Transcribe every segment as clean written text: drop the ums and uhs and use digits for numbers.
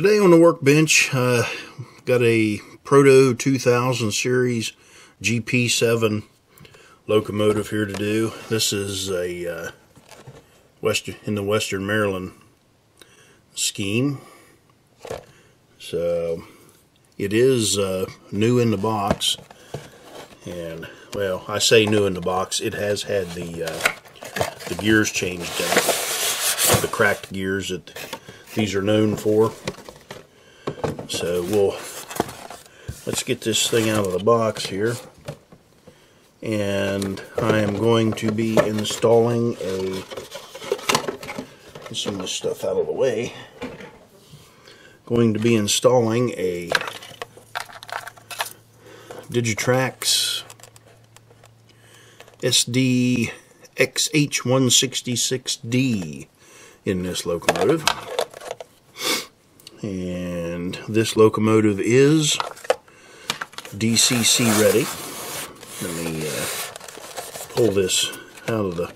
Today on the workbench, got a Proto2000 series GP7 locomotive here to do. This is a in the Western Maryland scheme. So it is new in the box, and well, I say new in the box. It has had the gears changed out, the cracked gears that these are known for. So let's get this thing out of the box here, and I am going to be installing get some of this stuff out of the way. Going to be installing a Digitrax SD XH166D in this locomotive. And this locomotive is DCC ready. Let me pull this out of the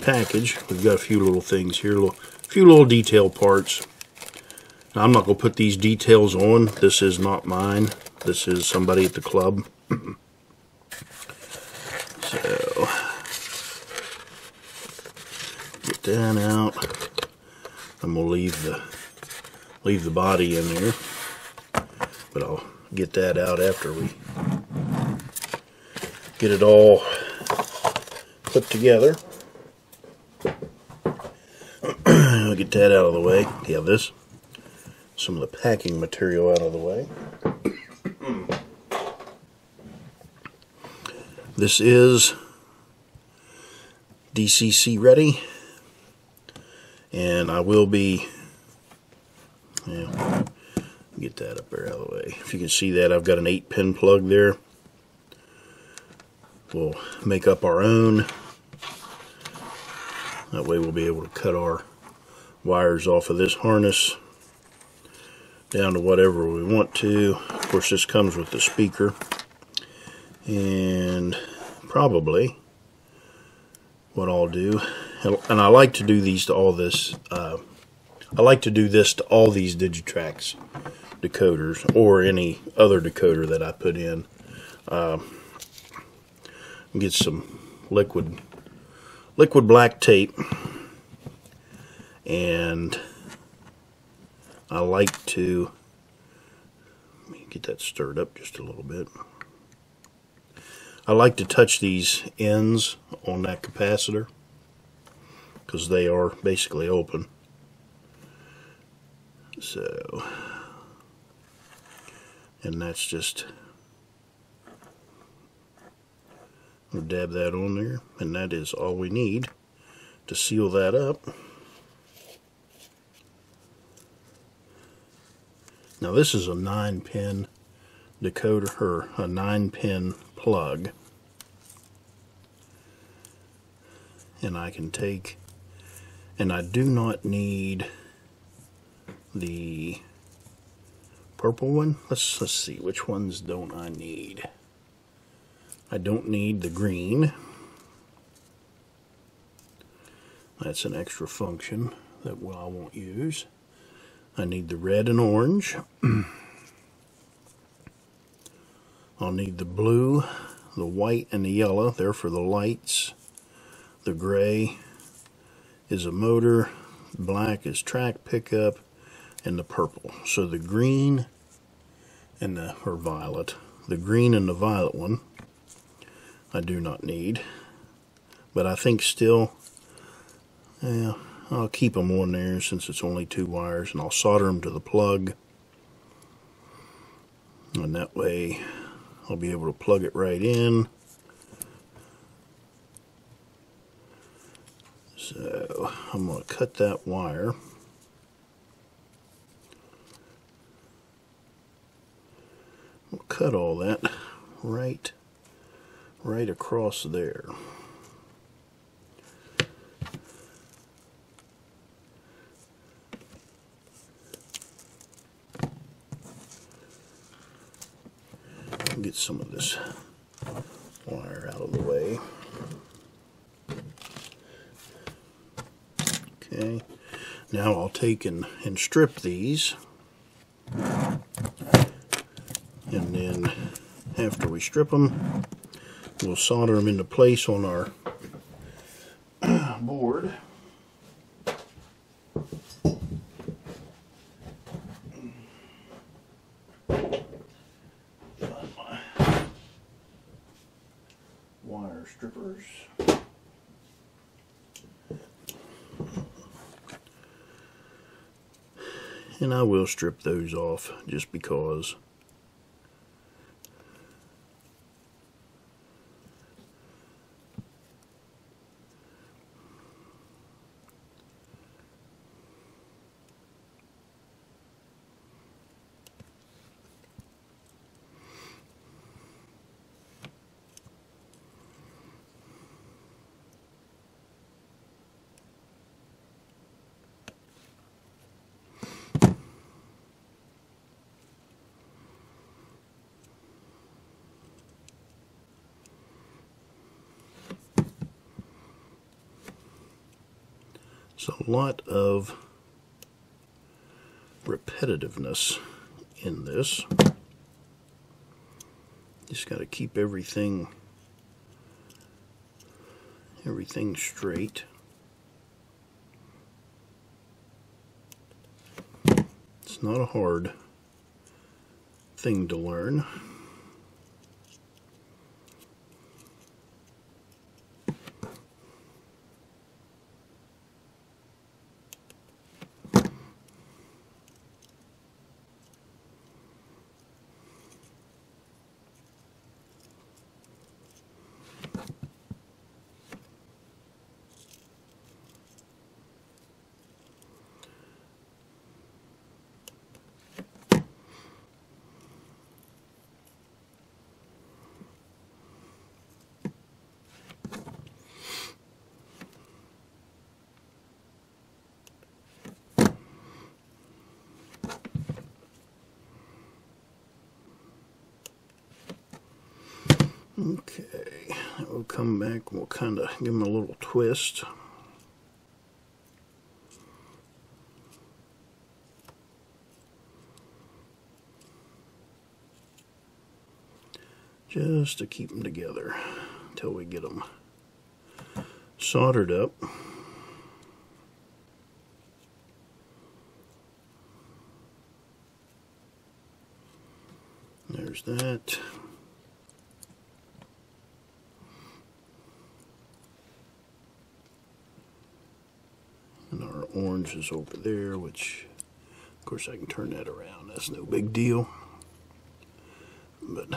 package. We've got a few little things here, a few little detail parts. Now, I'm not going to put these details on. This is not mine. This is somebody at the club. So, get that out. I'm going to leave the body in there, but I'll get that out after we get it all put together. I'll get that out of the way. Yeah, some of the packing material out of the way. This is DCC ready, and I will be get that up there out of the way. If you can see that, I've got an 8-pin plug there. We'll make up our own. That way we'll be able to cut our wires off of this harness down to whatever we want to. Of course, this comes with the speaker, and probably what I'll do, and I like to do these to all this. I like to do this to all these Digitrax decoders, or any other decoder that I put in. Get some liquid black tape, and I like to get that stirred up just a little bit. I like to touch these ends on that capacitor because they are basically open. So, and that's just, we'll dab that on there, and that is all we need to seal that up. Now this is a 9-pin decoder, or a 9-pin plug, and I can take, and I do not need the purple one. Let's see, which ones don't I need? I don't need the green. That's an extra function that I won't use. I need the red and orange. I'll need the blue, the white, and the yellow. They're for the lights. The gray is a motor. Black is track pickup. And the purple. So the green and or violet. The green and the violet one I do not need. But I think still, yeah, I'll keep them on there since it's only 2 wires, and I'll solder them to the plug. And that way I'll be able to plug it right in. So I'm going to cut that wire. We'll cut all that right across there. Get some of this wire out of the way. Okay, now I'll take and strip these. And then after we strip them, we'll solder them into place on our board. Wire strippers. And I will strip those off just because. It's a lot of repetitiveness in this. Just got to keep everything straight. It's not a hard thing to learn. Okay, we'll come back and we'll kind of give them a little twist. Just to keep them together until we get them soldered up. There's that. And our orange is over there, which, of course, I can turn that around. That's no big deal. But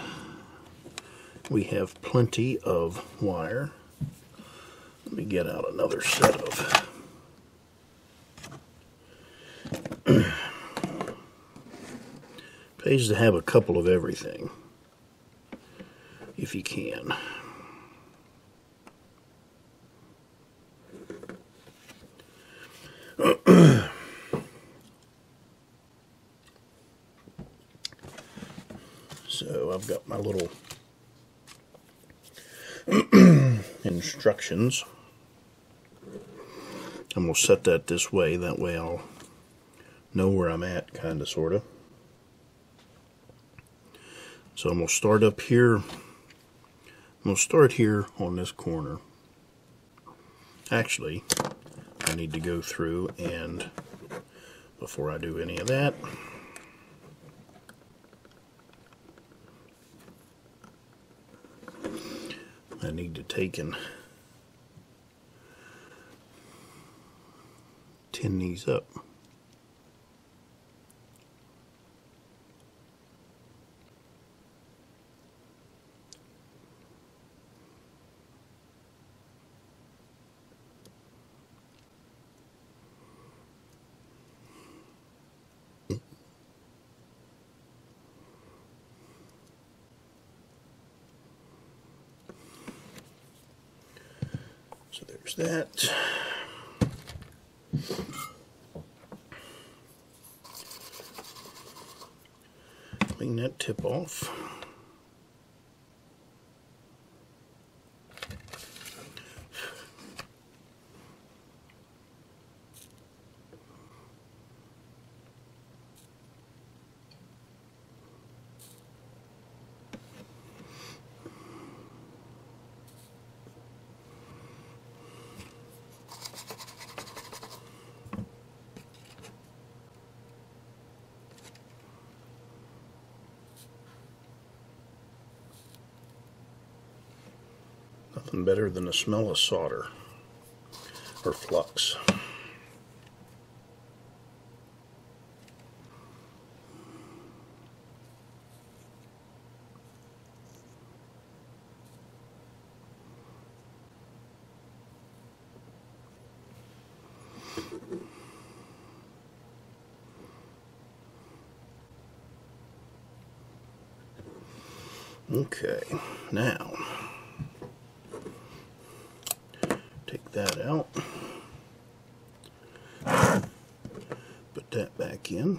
we have plenty of wire. Let me get out another set of pays to have a couple of everything if you can. So I've got my little instructions. I'm going to set that this way, that way I'll know where I'm at, kind of, sort of. So I'm going to start up here. I'm going to start here on this corner. Actually, I need to go through and, before I do any of that, I need to take and tin these up. So there's that. Clean that tip off. Nothing better than the smell of solder or flux. Okay, now take that out, put that back in,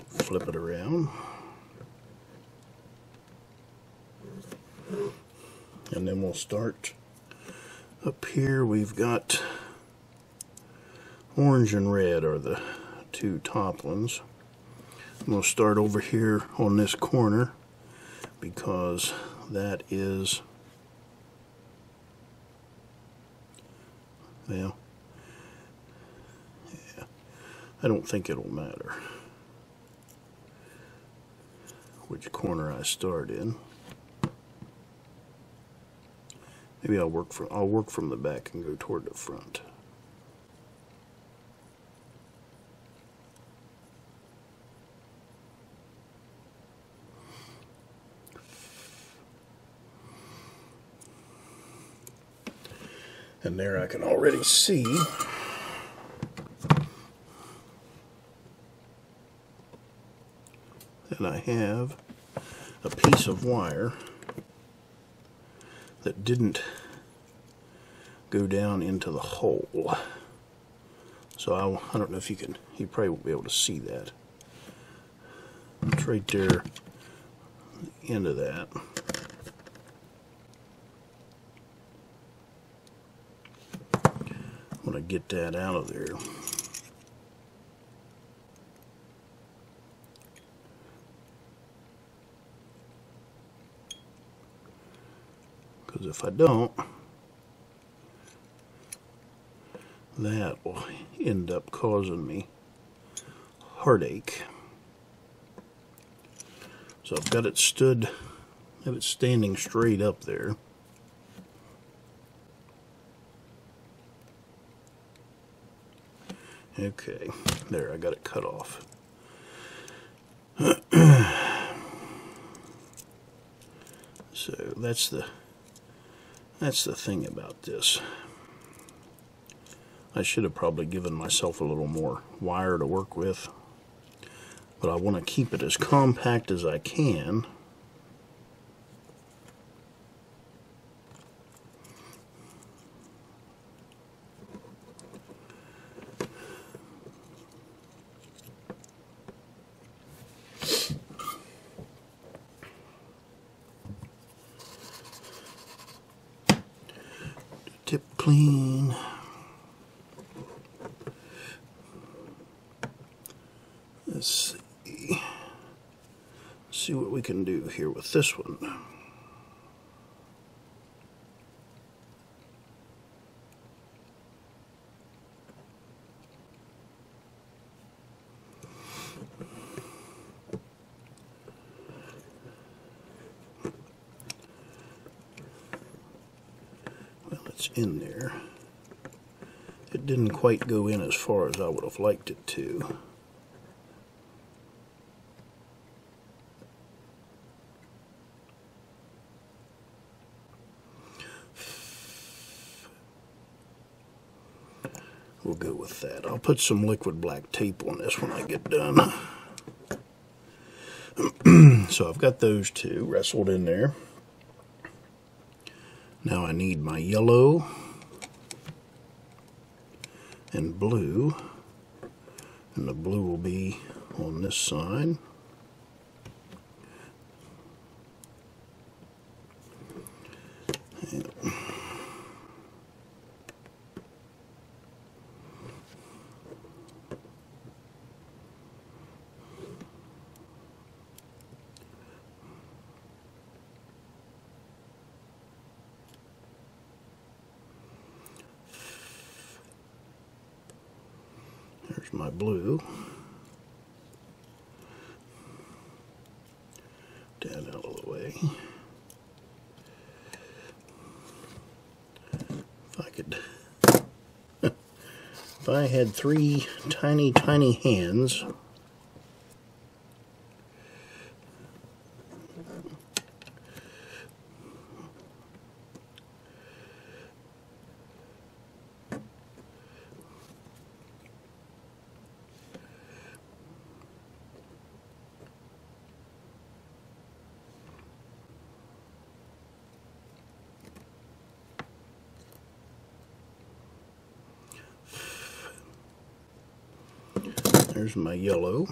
flip it around, and then we'll start up here. We've got orange and red are the two top ones. We'll start over here on this corner because that is, well, yeah, I don't think it'll matter which corner I start in. Maybe I'll work from the back and go toward the front. And there I can already see that I have a piece of wire that didn't go down into the hole. So I don't know if you probably won't be able to see that. It's right there, the end of that. I want to get that out of there. Because if I don't, that will end up causing me heartache. So I've got it standing straight up there. Okay, there, I got it cut off. So that's the thing about this. I should have probably given myself a little more wire to work with, but I want to keep it as compact as I can. Tip clean. Let's see what we can do here with this one. Well, it's in there. It didn't quite go in as far as I would have liked it to. We'll go with that. I'll put some liquid black tape on this when I get done. So I've got those two wrestled in there. Now I need my yellow and blue, and the blue will be on this side. And there's my blue. That out of the way. I had 3 tiny, tiny hands, there's my yellow.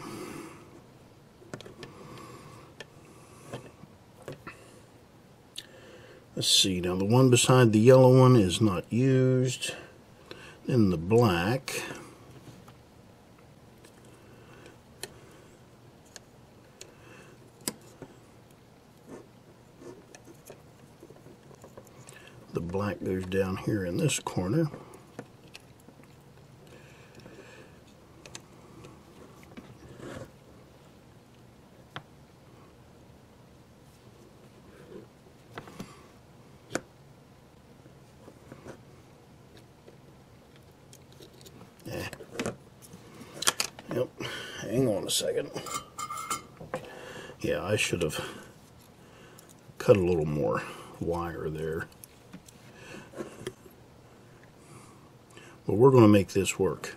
Let's see, now the one beside the yellow one is not used. Then the black. The black goes down here in this corner. Yep, hang on a second. Yeah, I should have cut a little more wire there. But we're going to make this work.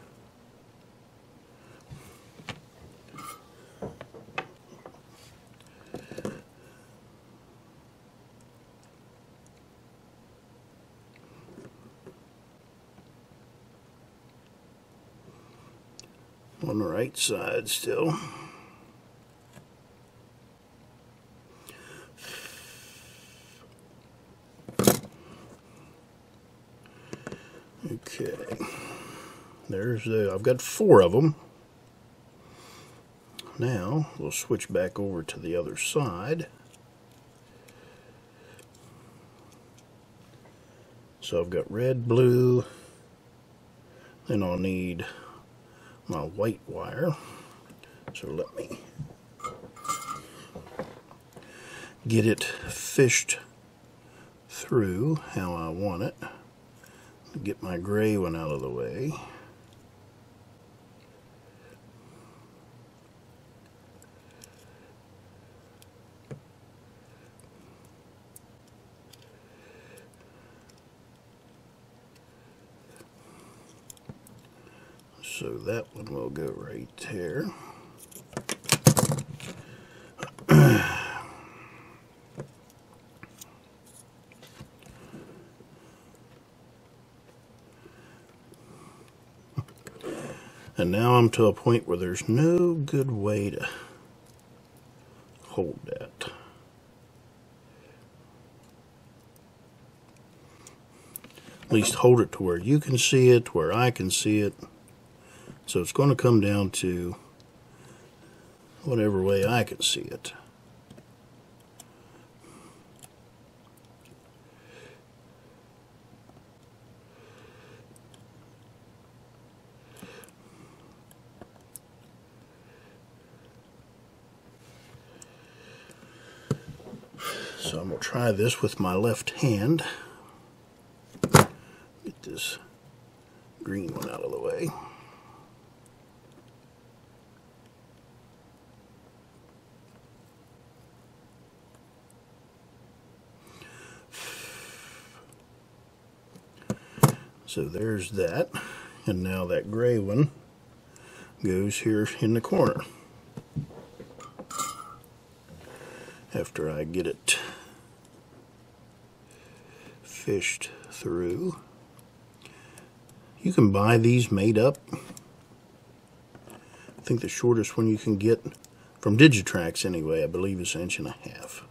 On the right side still. Okay, there's I've got 4 of them. Now we'll switch back over to the other side. So I've got red, blue, then I'll need my white wire. So let me get it fished through how I want it. Get my gray one out of the way. So that one will go right there. And now I'm to a point where there's no good way to hold that. At least hold it to where you can see it, where I can see it. So it's going to come down to whatever way I can see it. So I'm going to try this with my left hand. Get this green one out of the way. So there's that, and now that gray one goes here in the corner. After I get it fished through. You can buy these made up. I think the shortest one you can get from Digitrax anyway, I believe is 1.5 inches.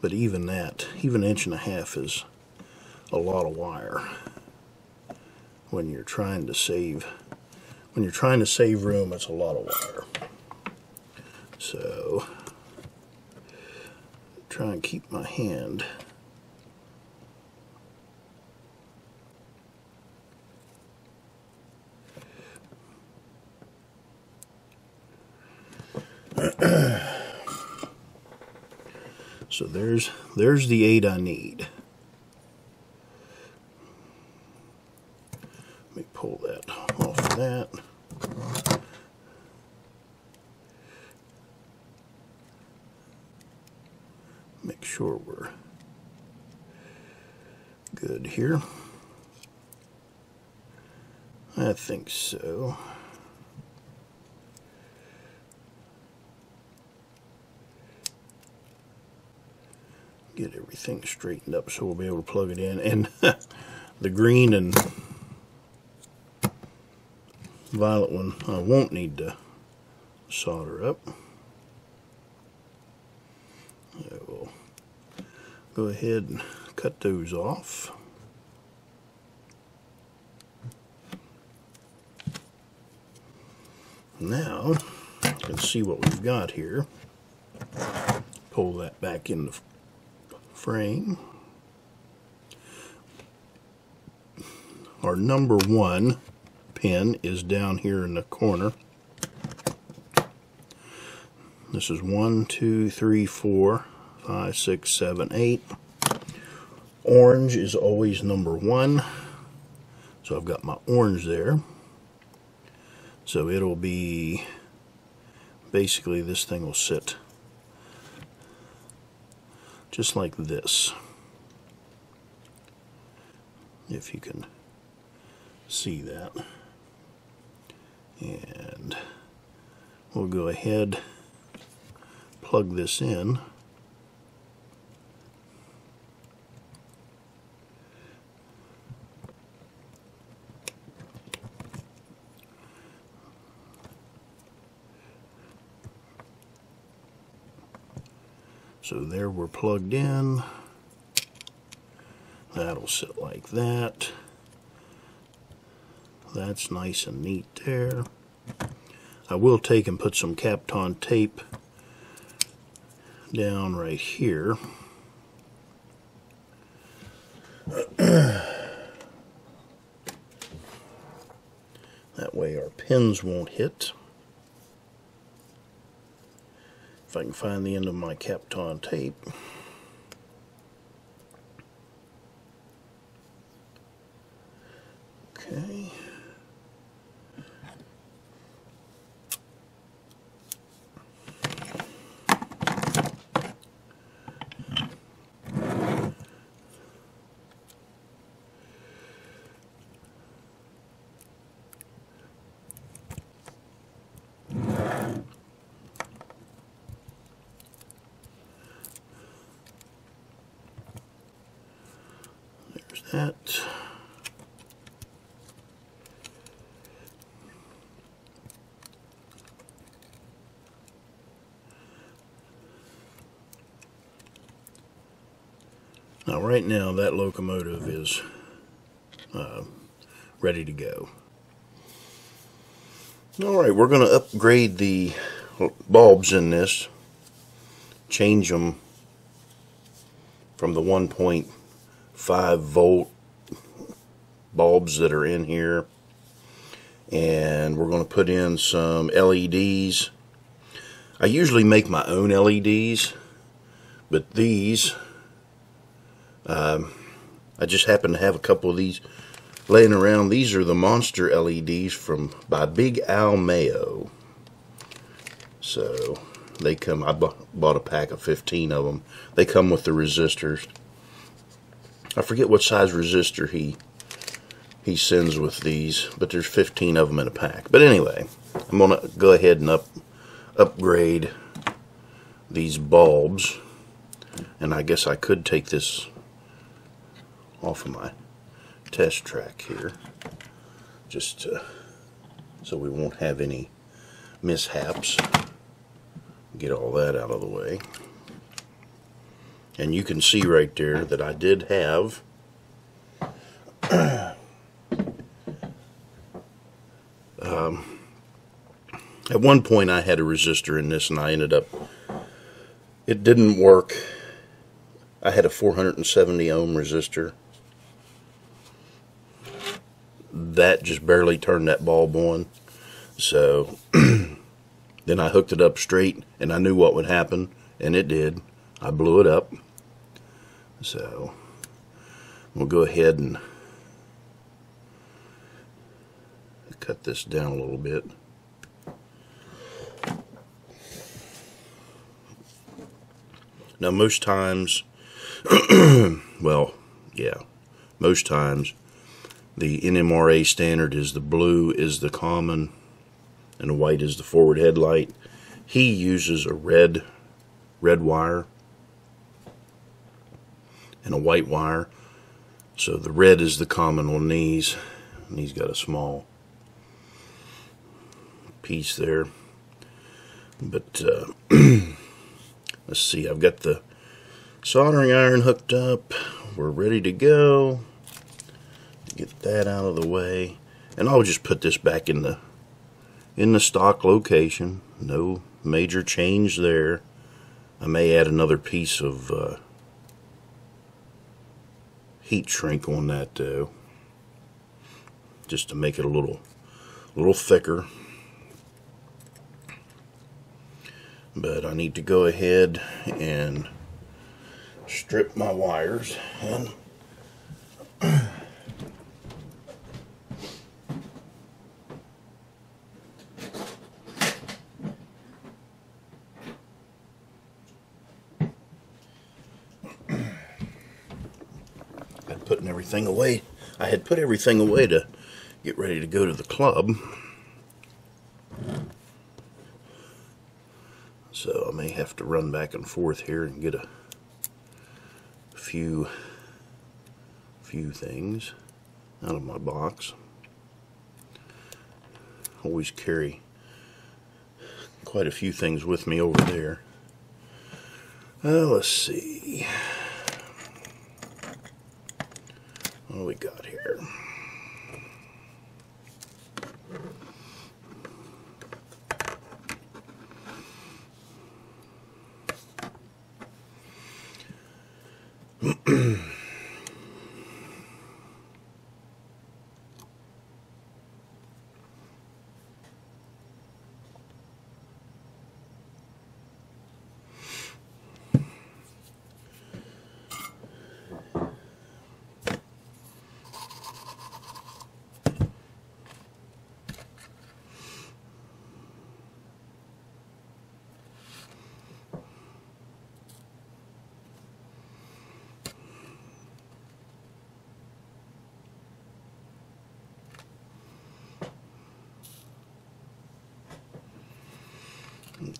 But even that, even 1.5 inches is a lot of wire when you're trying to save room. It's a lot of wire. So try and keep my hand so there's the 8 I need. Let me pull that off of that. Make sure we're good here. I think so. Get everything straightened up so we'll be able to plug it in. And the green and violet one I won't need to solder up. I will go ahead and cut those off. Now you can see what we've got here. Pull that back in the frame. Our number 1 pin is down here in the corner. This is 1, 2, 3, 4, 5, 6, 7, 8. Orange is always number 1. So I've got my orange there. So it'll be, basically this thing will sit just like this, if you can see that. And we'll go ahead, plug this in. So there we're plugged in. That'll sit like that. That's nice and neat there. I will take and put some Kapton tape down right here. That way our pins won't hit. If I can find the end of my Kapton tape. Okay. That. Now right now that locomotive is ready to go. Alright, we're going to upgrade the bulbs in this, change them from the 1.5 volt bulbs that are in here, and we're going to put in some LEDs. I usually make my own LEDs, but these I just happen to have a couple of these laying around. These are the monster LEDs by Big Al Mayo. So they come, I bought a pack of 15 of them. They come with the resistors. I forget what size resistor he sends with these, but there's 15 of them in a pack. But anyway, I'm going to go ahead and upgrade these bulbs. And I guess I could take this off of my test track here, just so we won't have any mishaps. Get all that out of the way. And you can see right there that I did have at one point I had a resistor in this, and I ended up, it didn't work. I had a 470 ohm resistor. That just barely turned that bulb on. So then I hooked it up straight, and I knew what would happen, and it did. I blew it up. So we'll go ahead and cut this down a little bit. Now most times, well, yeah, most times the NMRA standard is the blue is the common and the white is the forward headlight. He uses a red wire and a white wire. So the red is the common on these, and he's got a small piece there. But let's see, I've got the soldering iron hooked up. We're ready to go. Get that out of the way, and I'll just put this back in the stock location. No major change there. I may add another piece of heat shrink on that though, just to make it a little thicker. But I need to go ahead and strip my wires and putting everything away. I had put everything away to get ready to go to the club. So I may have to run back and forth here and get a few things out of my box. Always carry quite a few things with me over there. Let's see. What do we got here?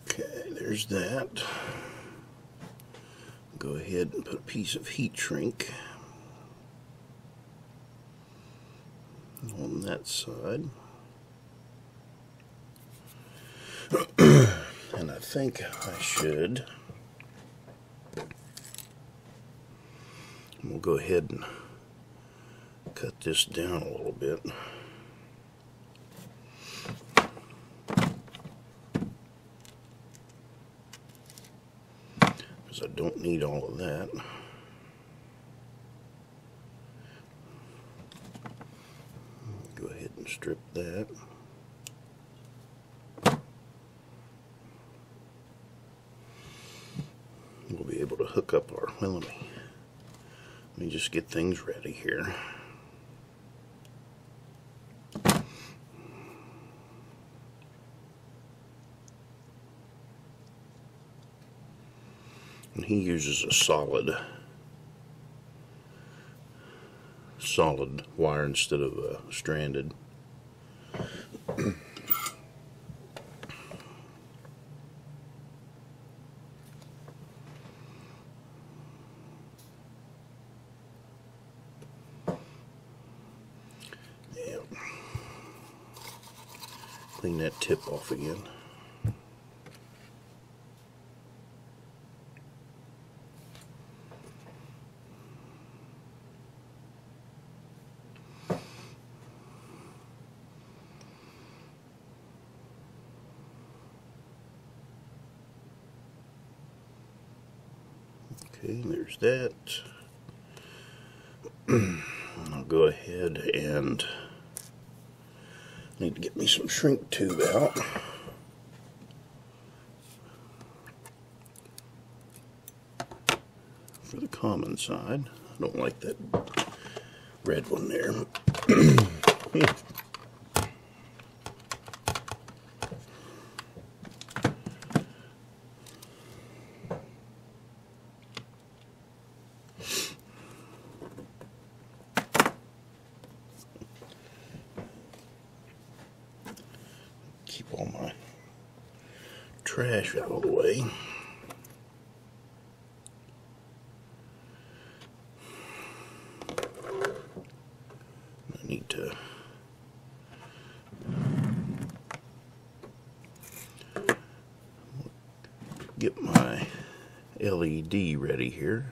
Okay, there's that. Go ahead and put a piece of heat shrink on that side. And I think I should. We'll go ahead and cut this down a little bit. I don't need all of that. Go ahead and strip that. We'll be able to hook up our, well, let me just get things ready here. And he uses a solid wire instead of stranded. Yeah. Clean that tip off again. Okay, there's that. I'll go ahead and need to get me some shrink tube out. For the common side. I don't like that red one there. keep all my trash out of the way. I need to get my LED ready here.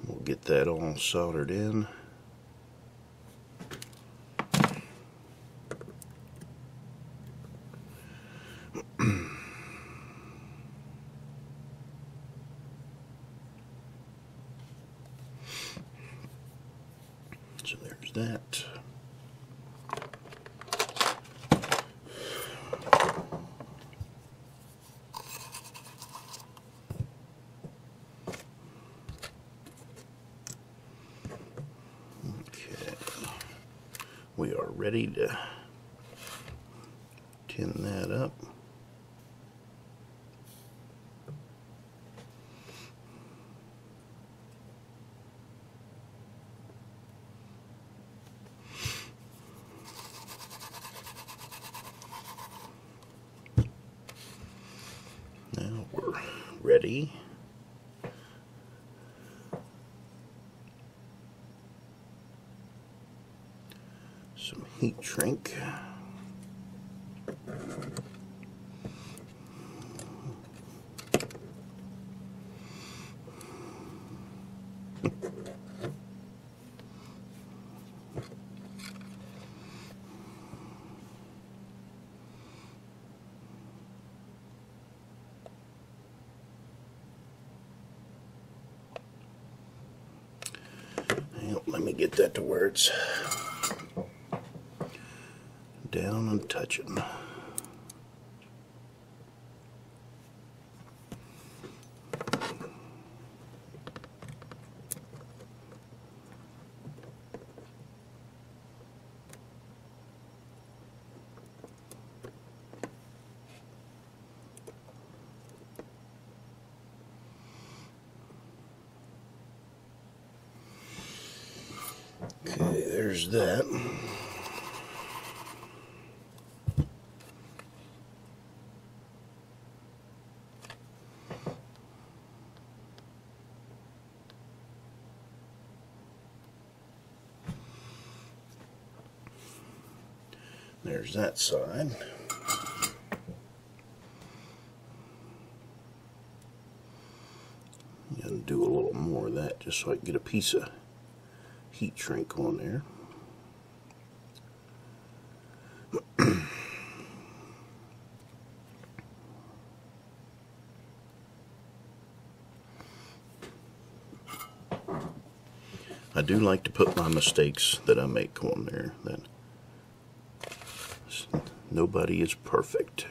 We'll get that all soldered in. So there's that. Okay, we are ready to tin that up. Now we're ready. Some heat shrink. Let me get that to where it's down and touching. Okay, there's that. There's that side. And do a little more of that just so I can get a piece of heat shrink on there. I do like to put my mistakes that I make on there. That nobody is perfect.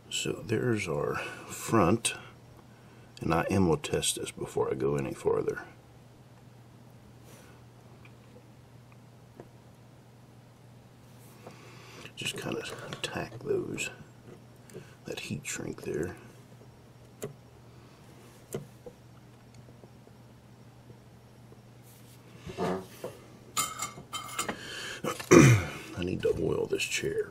So there's our front, and I am going to test this before I go any farther. Just kind of tack that heat shrink there. I need to oil this chair.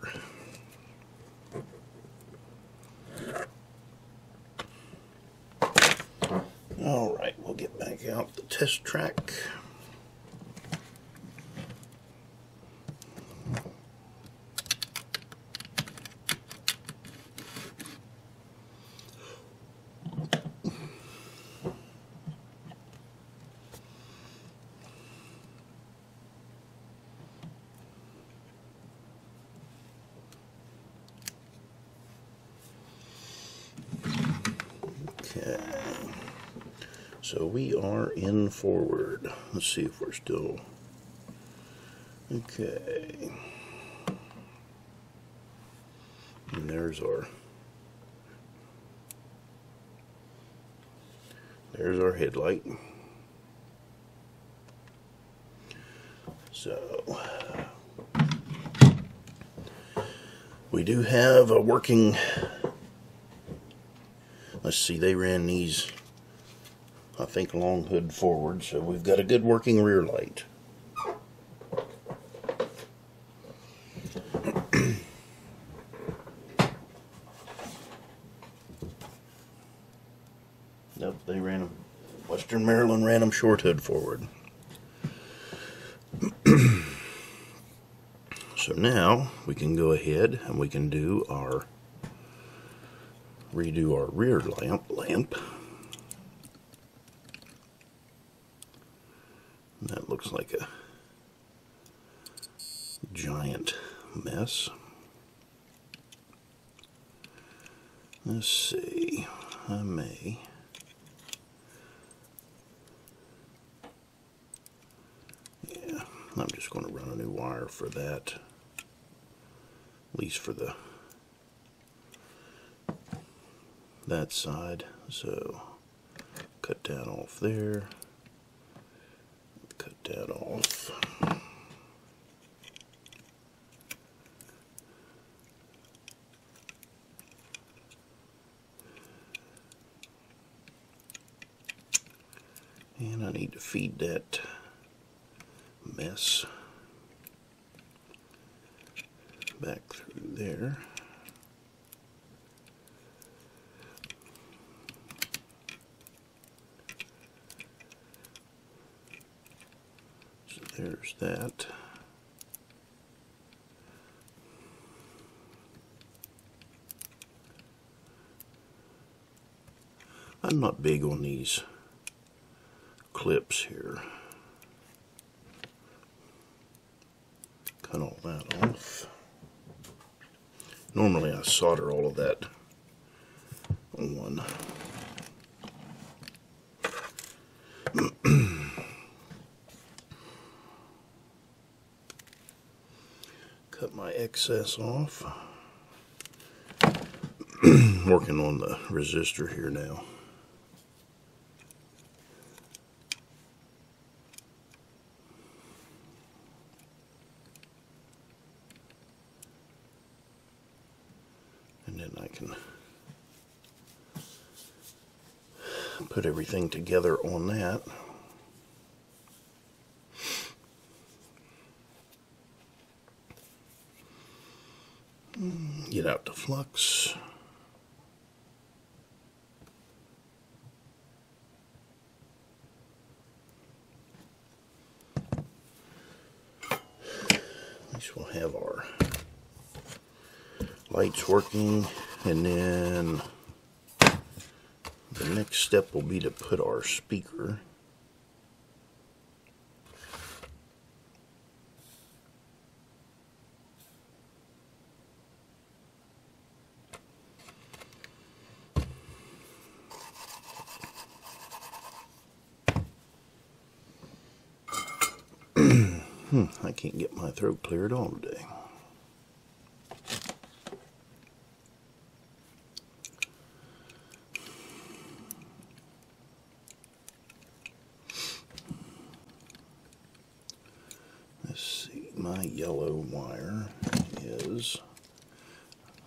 Alright, we'll get back out the test track. So we are in forward. Let's see if we're still okay. And there's our headlight. So we do have a working, let's see, they ran these, I think, long hood forward, so we've got a good working rear light. Nope, they ran them, Western Maryland ran them short hood forward. So now we can go ahead and we can do redo our rear lamp. And that looks like a giant mess. Let's see, I may I'm just going to run a new wire for that, at least for that side. So cut that off there, cut that off. And I need to feed that mess back through there. So there's that. I'm not big on these clips here. Cut all that off. Normally I solder all of that on one. Cut my excess off. Working on the resistor here now. And then I can put everything together on that. Get out the flux. At least we'll have our lights working, and then the next step will be to put our speaker. I can't get my throat cleared all today. Let's see, my yellow wire is,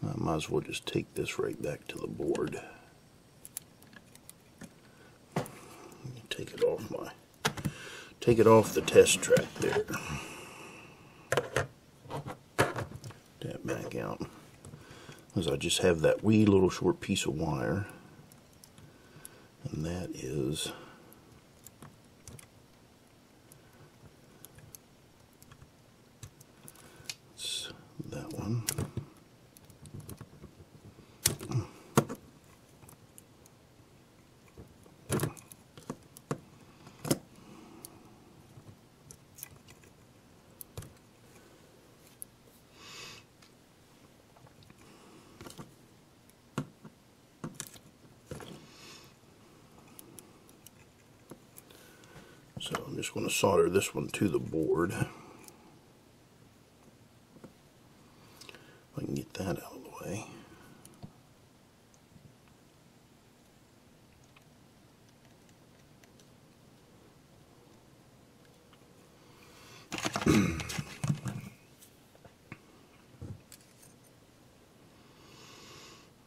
I might as well just take this right back to the board. Take it off the test track there. That back out. Because I just have that wee little short piece of wire. And that is that one. So I'm just going to solder this one to the board. If I can get that out of the way.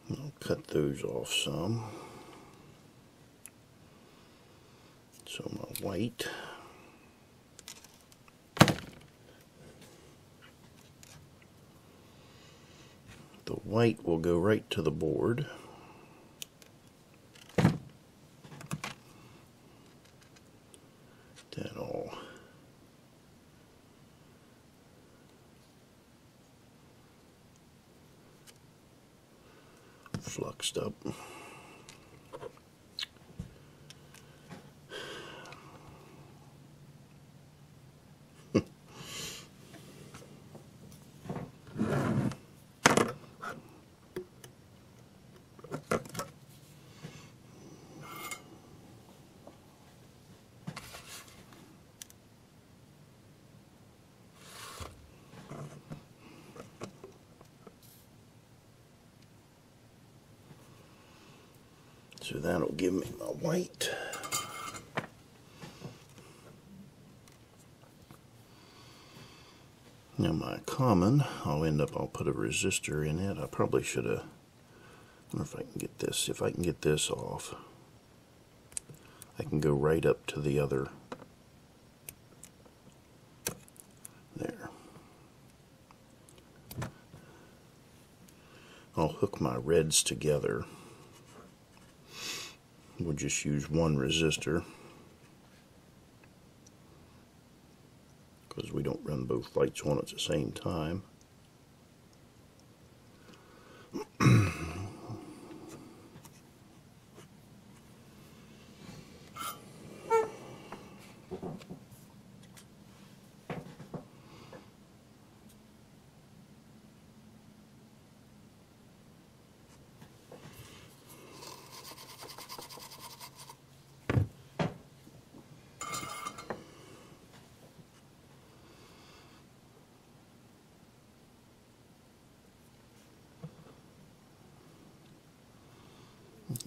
I'll cut those off some. So my white. The white will go right to the board. That all fluxed up. So that'll give me my white. Now my common, I'll put a resistor in it. I probably should have, I wonder if I can get this, if I can get this off, I can go right up to the other, there. I'll hook my reds together. We'll just use one resistor because we don't run both lights on at the same time.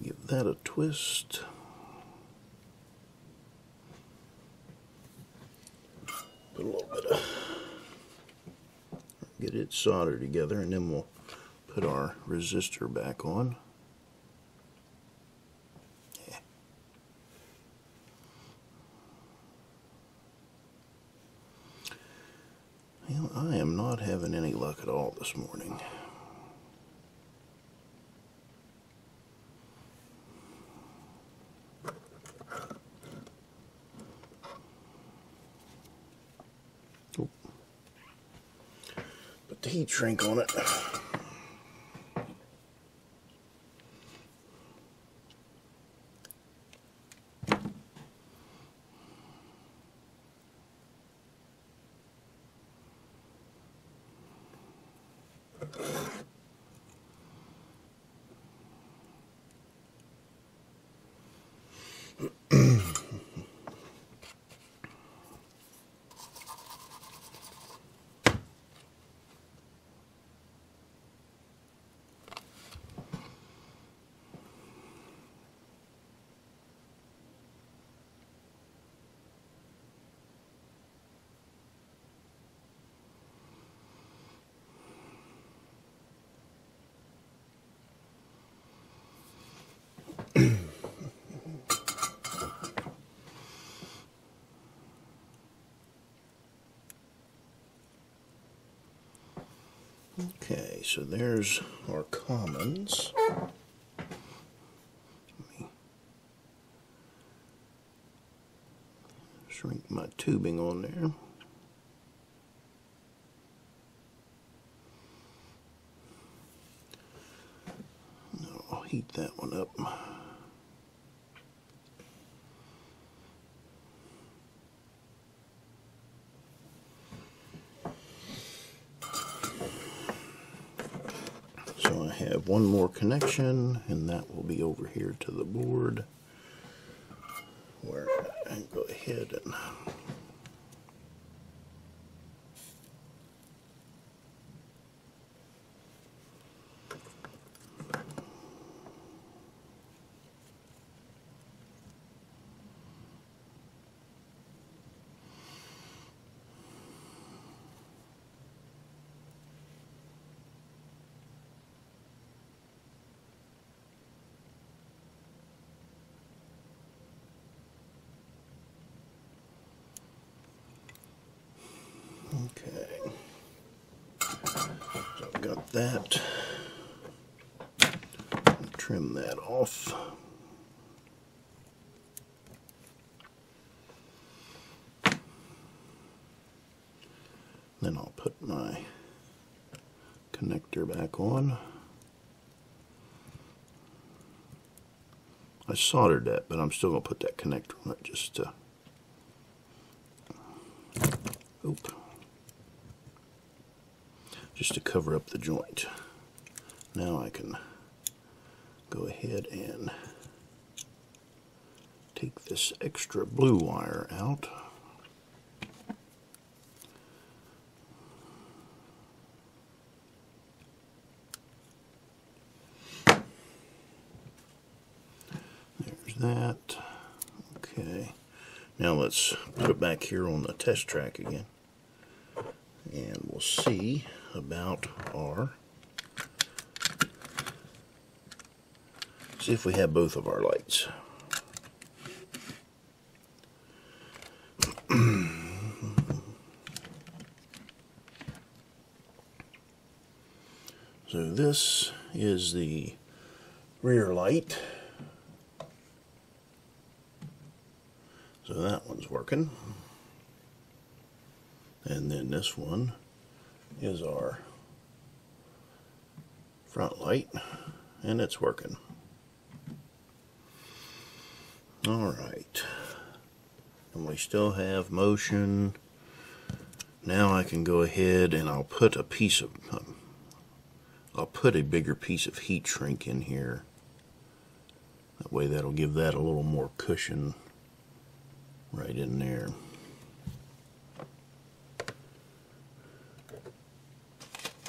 Give that a twist. Put a little bit of, get it soldered together, and then we'll put our resistor back on. Yeah. Well, I am not having any luck at all this morning. Put the heat shrink on it. Okay, so there's our commons. Let me shrink my tubing on there. I'll heat that one up. So I have one more connection, and that will be over here to the board where and go ahead and okay. So I've got that. Trim that off. Then I'll put my connector back on. I soldered that, but I'm still going to put that connector on it just to, just to cover up the joint. Now I can go ahead and take this extra blue wire out. There's that. Okay. Now let's put it back here on the test track again. And we'll see about our, see if we have both of our lights. So this is the rear light. So that one's working. And then this one is our front light, and it's working. Alright. And we still have motion. Now I can go ahead and I'll put a piece of I'll put a bigger piece of heat shrink in here. That way that'll give that a little more cushion right in there.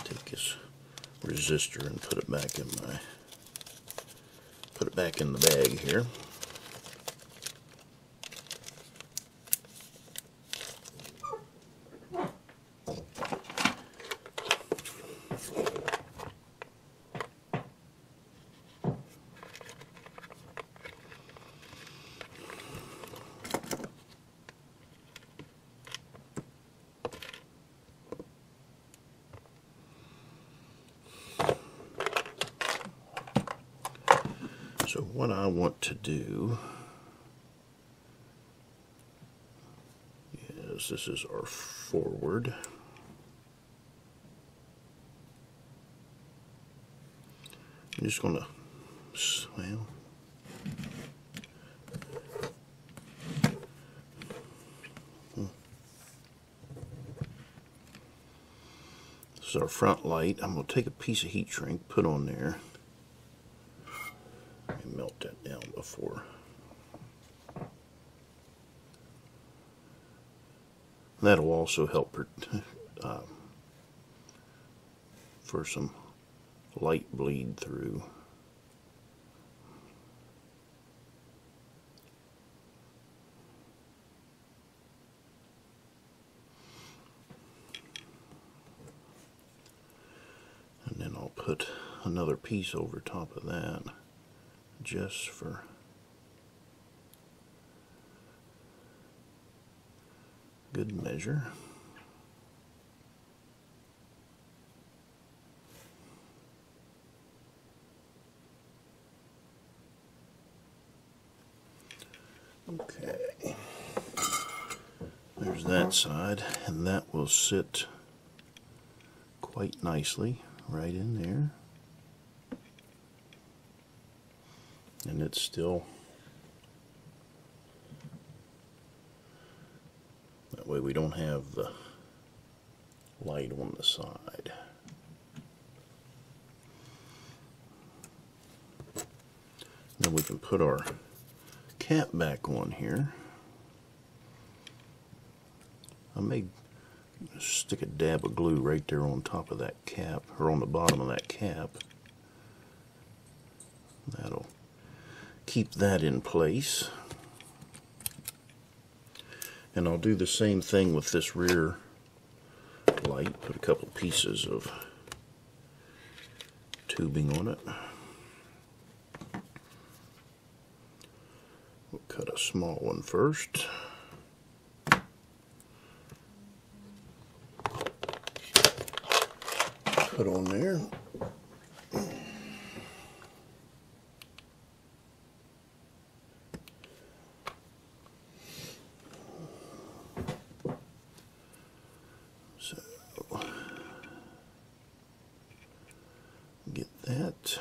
Take this resistor and put it back in the bag here. So what I want to do is, this is our forward. I'm just going to, well, this is our front light. I'm going to take a piece of heat shrink, put on there, and melt that down before. That'll also help for some light bleed through. And then I'll put another piece over top of that just for good measure. Okay, there's that side, and that will sit quite nicely right in there. And it's still, that way we don't have the light on the side. Then we can put our cap back on here. I may stick a dab of glue right there on top of that cap, or on the bottom of that cap. That'll keep that in place. And I'll do the same thing with this rear light. Put a couple pieces of tubing on it. We'll cut a small one first. Put on there. So get that.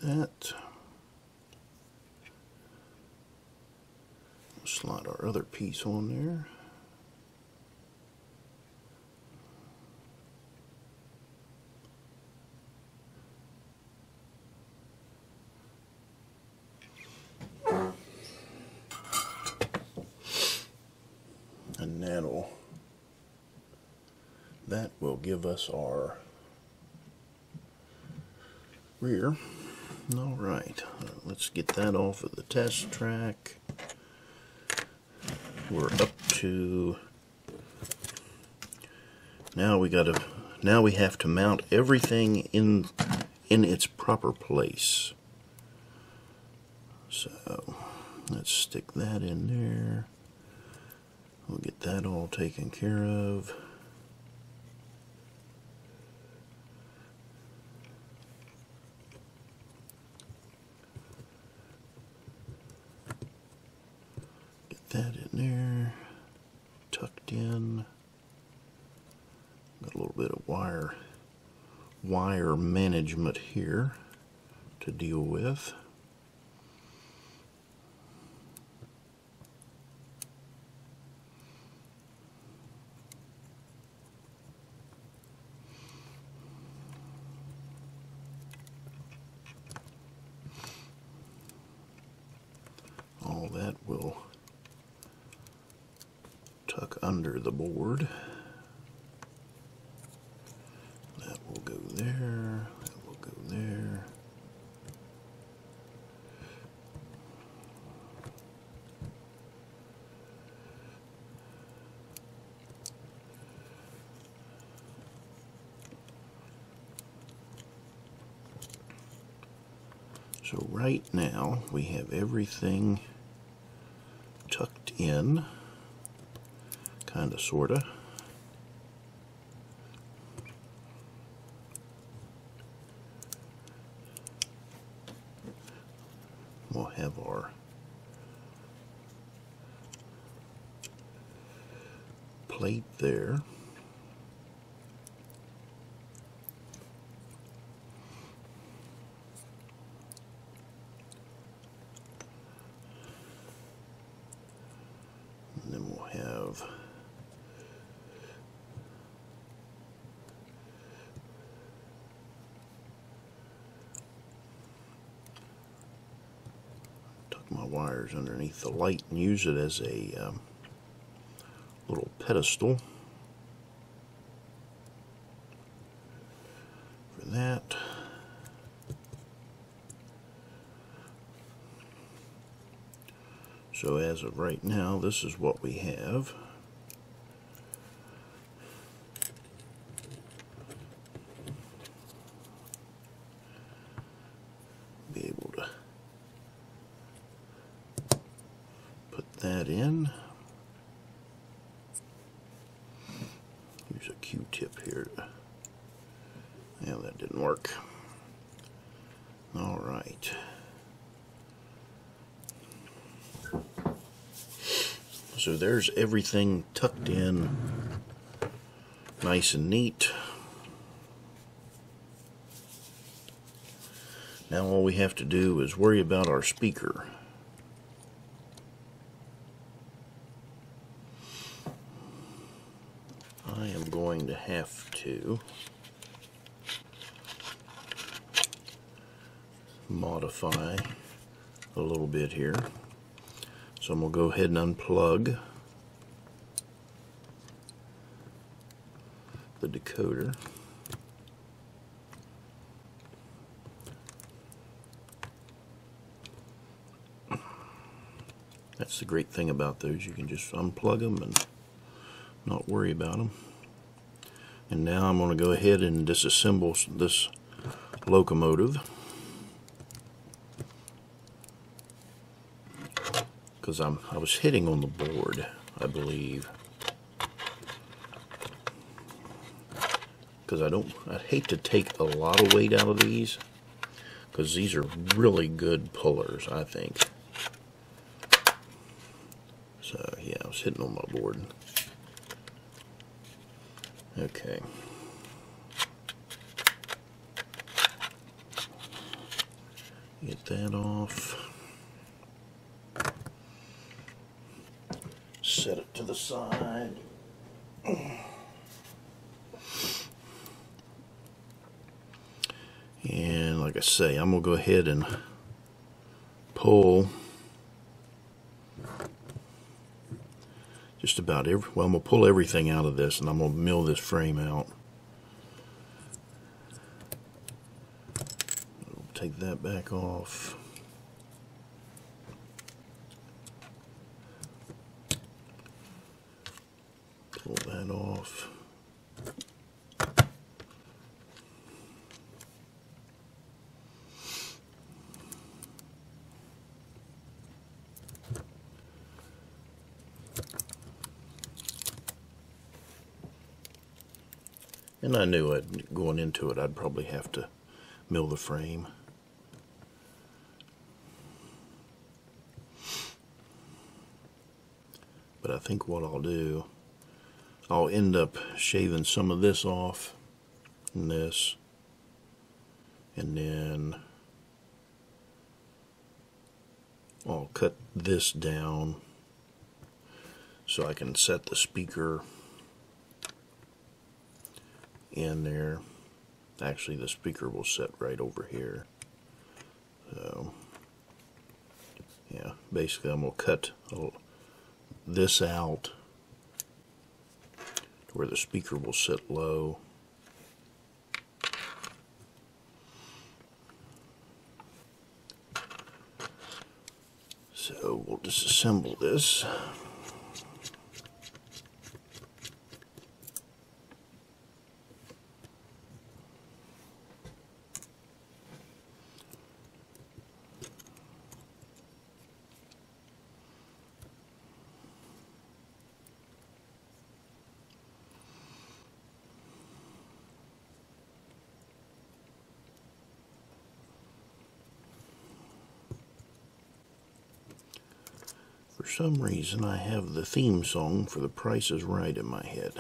That. Slide our other piece on there. And that will give us our rear. All right, let's get that off of the test track. We're up to, now we have to mount everything in its proper place. So let's stick that in there. We'll get that all taken care of. That in there, tucked in. Got a little bit of wire management here to deal with. All that will tuck under the board. That will go there. That will go there. So right now we have everything tucked in. Kinda, sorta. We'll have our plate there. And then we'll have my wires underneath the light and use it as a little pedestal for that. So as of right now, this is what we have. Be able to put that in. Use a Q-tip here. Yeah, that didn't work. All right. So there's everything tucked in nice and neat. Now all we have to do is worry about our speaker. I am going to have to modify a little bit here. So I'm going to go ahead and unplug the decoder. That's the great thing about those. You can just unplug them and not worry about them. And now I'm going to go ahead and disassemble this locomotive, because I was hitting on the board, I believe. Because I hate to take a lot of weight out of these, because these are really good pullers, I think. So yeah, I was hitting on my board. Okay. Get that off. Set it to the side. And like I say, I'm going to go ahead and pull just about I'm going to pull everything out of this, and I'm going to mill this frame out. Take that back off. Pull that off. And I knew going into it, I'd probably have to mill the frame. But I think what I'll do, I'll end up shaving some of this off, and this, and then I'll cut this down so I can set the speaker in there. Actually, the speaker will sit right over here. So yeah, basically I'm going to cut this out to where the speaker will sit low. So we'll disassemble this. For some reason, I have the theme song for The Price is Right in my head.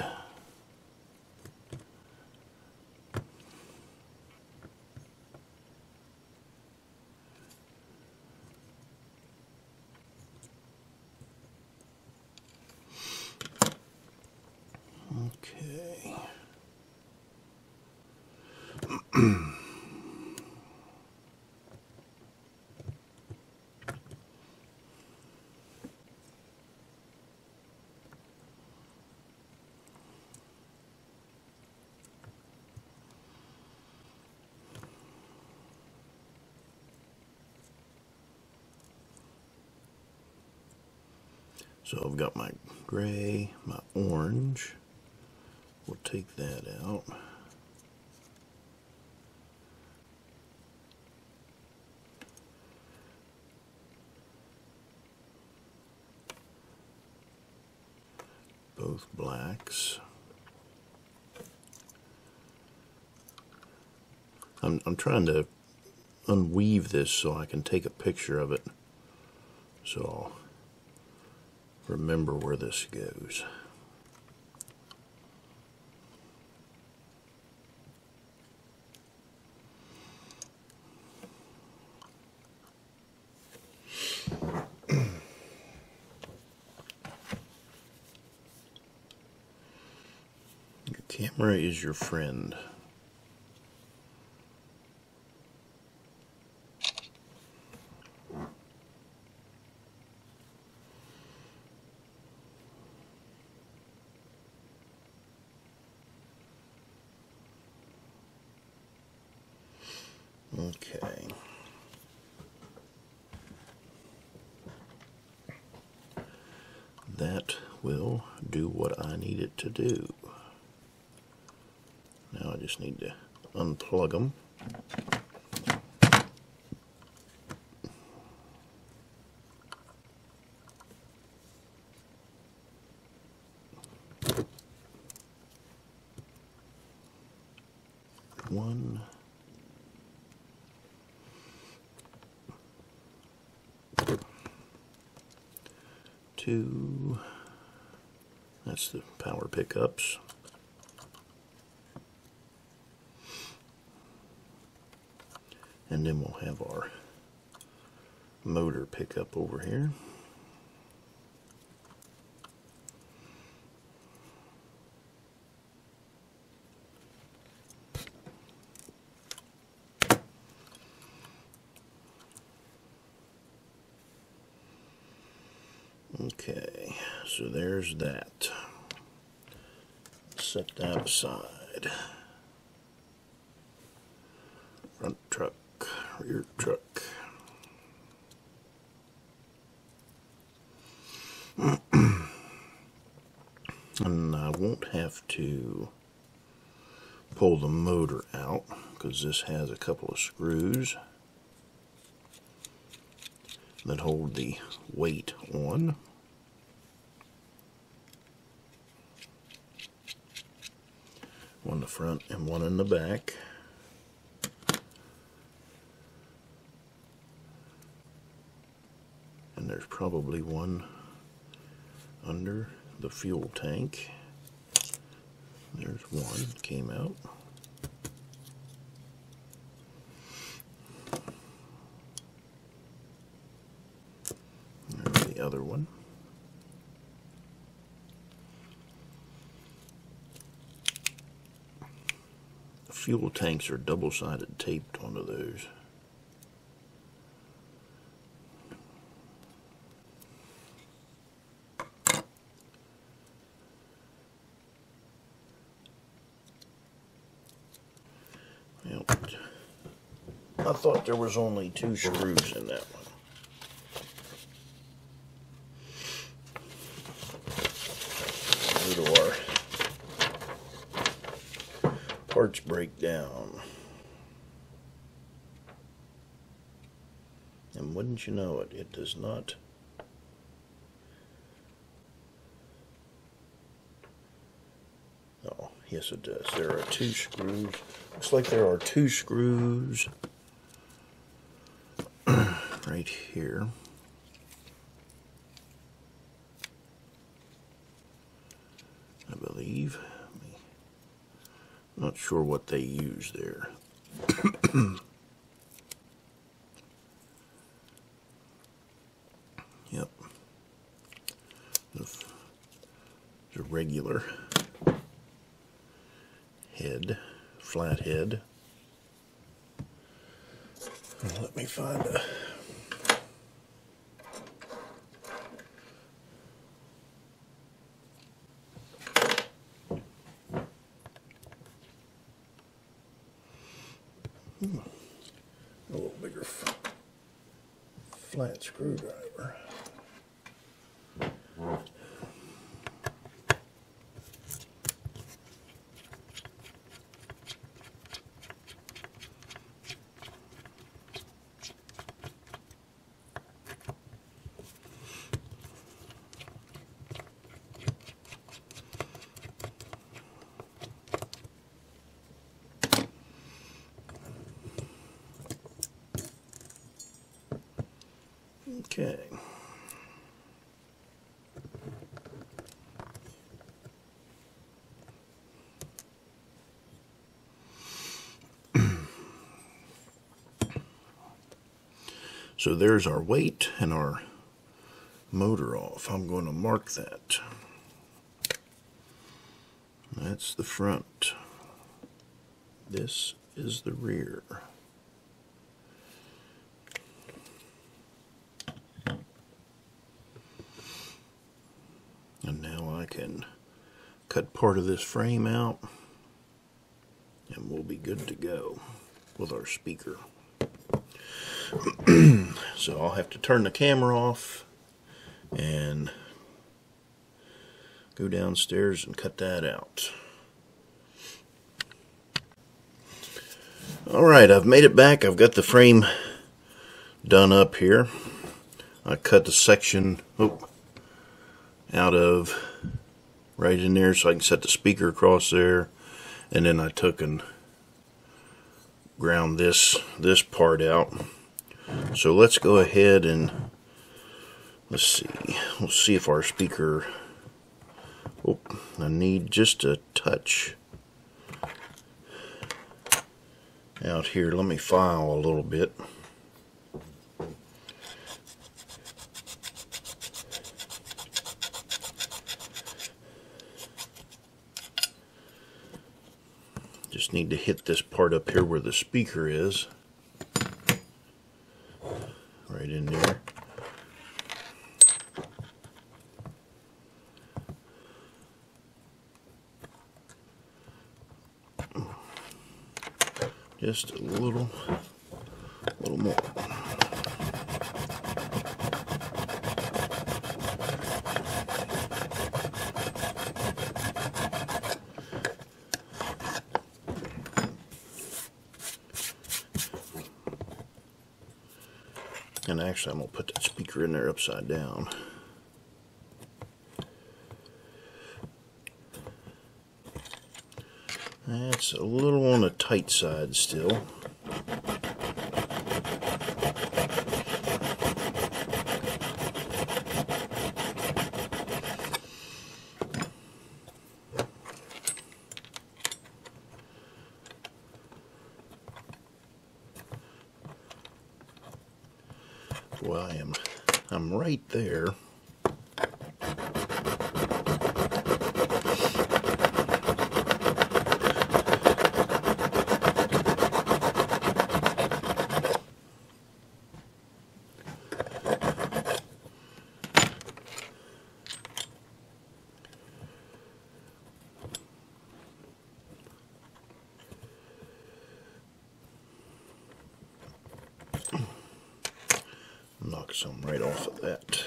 Okay. So I've got my gray, my orange. We'll take that out. Both blacks. I'm trying to unweave this so I can take a picture of it, so I'll remember where this goes. Camera is your friend. Okay. That will do what I need it to do. Now I just need to unplug them. One, two, that's the power pickups. And then we'll have our motor pickup over here. Okay, so there's that. Set that aside. Front truck, rear truck. And I won't have to pull the motor out because this has a couple of screws that hold the weight on. One in the front and one in the back. And there's probably one under the fuel tank. There's one, came out. There's the other one. The fuel tanks are double-sided taped onto those. I thought there was only 2 screws in that one. Due to our parts breakdown. And wouldn't you know it, it does not. Oh, yes it does. There are 2 screws. Looks like there are 2 screws right here. I believe. Not sure what they use there. Yep. There's a regular head, flat head. Let me find a little bigger flat screwdriver. Okay. So there's our weight and our motor off. I'm going to mark that. That's the front. This is the rear. And now I can cut part of this frame out and we'll be good to go with our speaker. So I'll have to turn the camera off and go downstairs and cut that out. Alright, I've made it back. I've got the frame done up here. I cut the section out of right in there so I can set the speaker across there, and then I took and ground this part out. So let's go ahead and let's see. We'll see if our speaker. Oh, I need just a touch out here. Let me file a little bit. Just need to hit this part up here where the speaker is. Right in there. Just a little more. And actually, I'm going to put that speaker in there upside down. That's a little on the tight side still. Well, I'm right there. Knock some right off of that.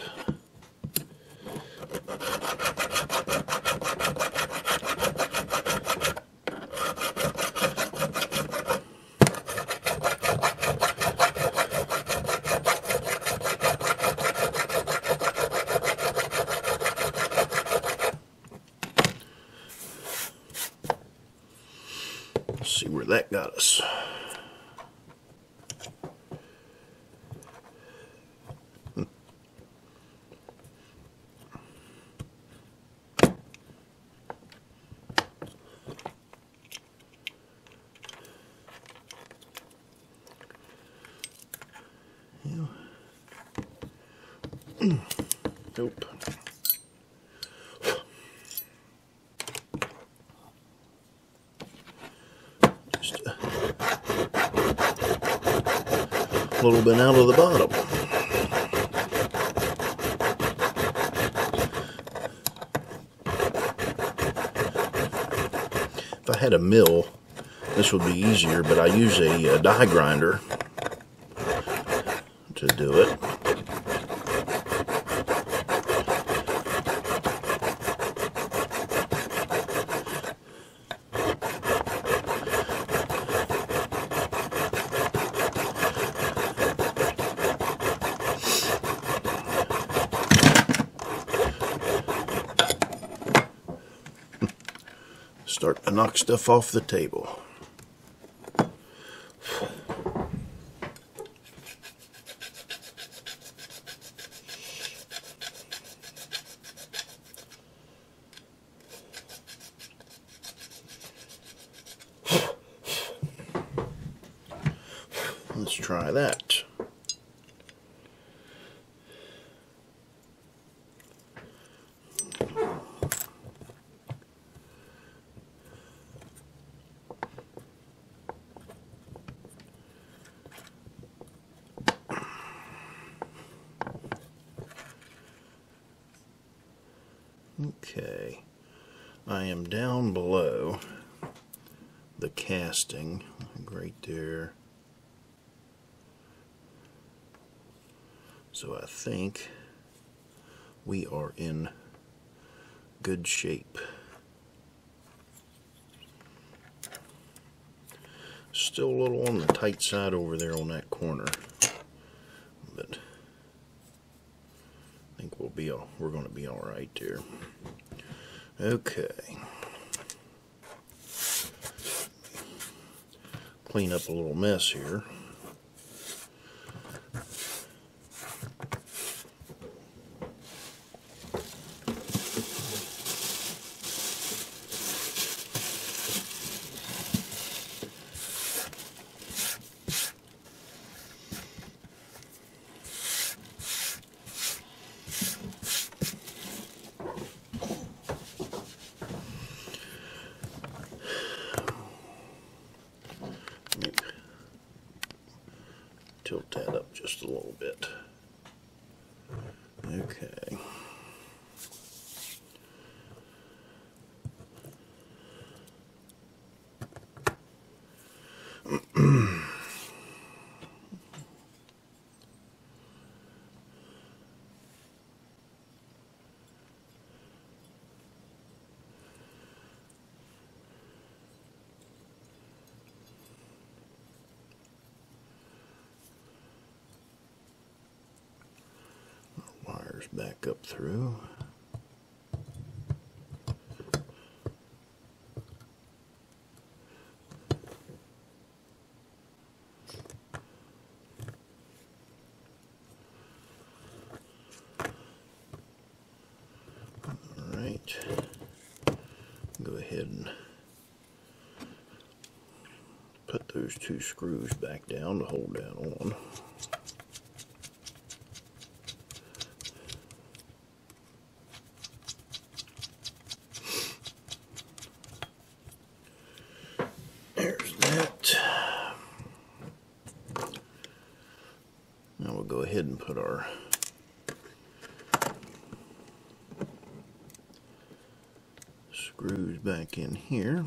Let's see where that got us. Nope. Just a little bit out of the bottom. If I had a mill, this would be easier, but I use a die grinder to do it. Start to knock stuff off the table. Let's try that. Okay, I am down below the casting, right there. So I think we are in good shape. Still a little on the tight side over there on that corner, but I think we're going to be all right there. Okay. Clean up a little mess here. Tilt that up just a little bit. Okay. Wires back up through. Alright. Go ahead and put those two screws back down to hold that on. There's that. Now we'll go ahead and put our screws back in here.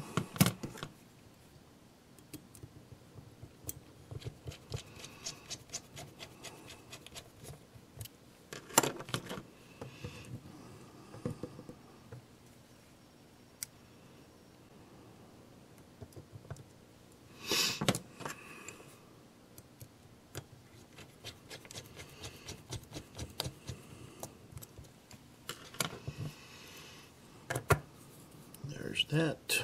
There's that.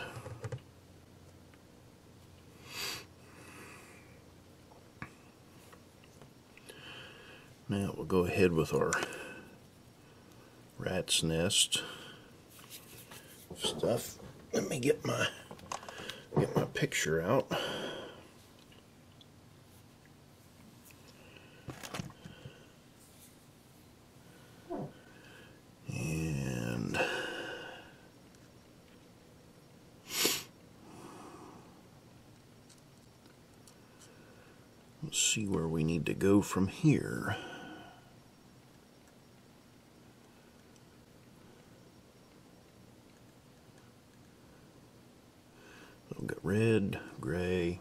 Now we'll go ahead with our rat's nest stuff. Let me get my picture out. And let's see where we need to go from here. We'll get red, gray.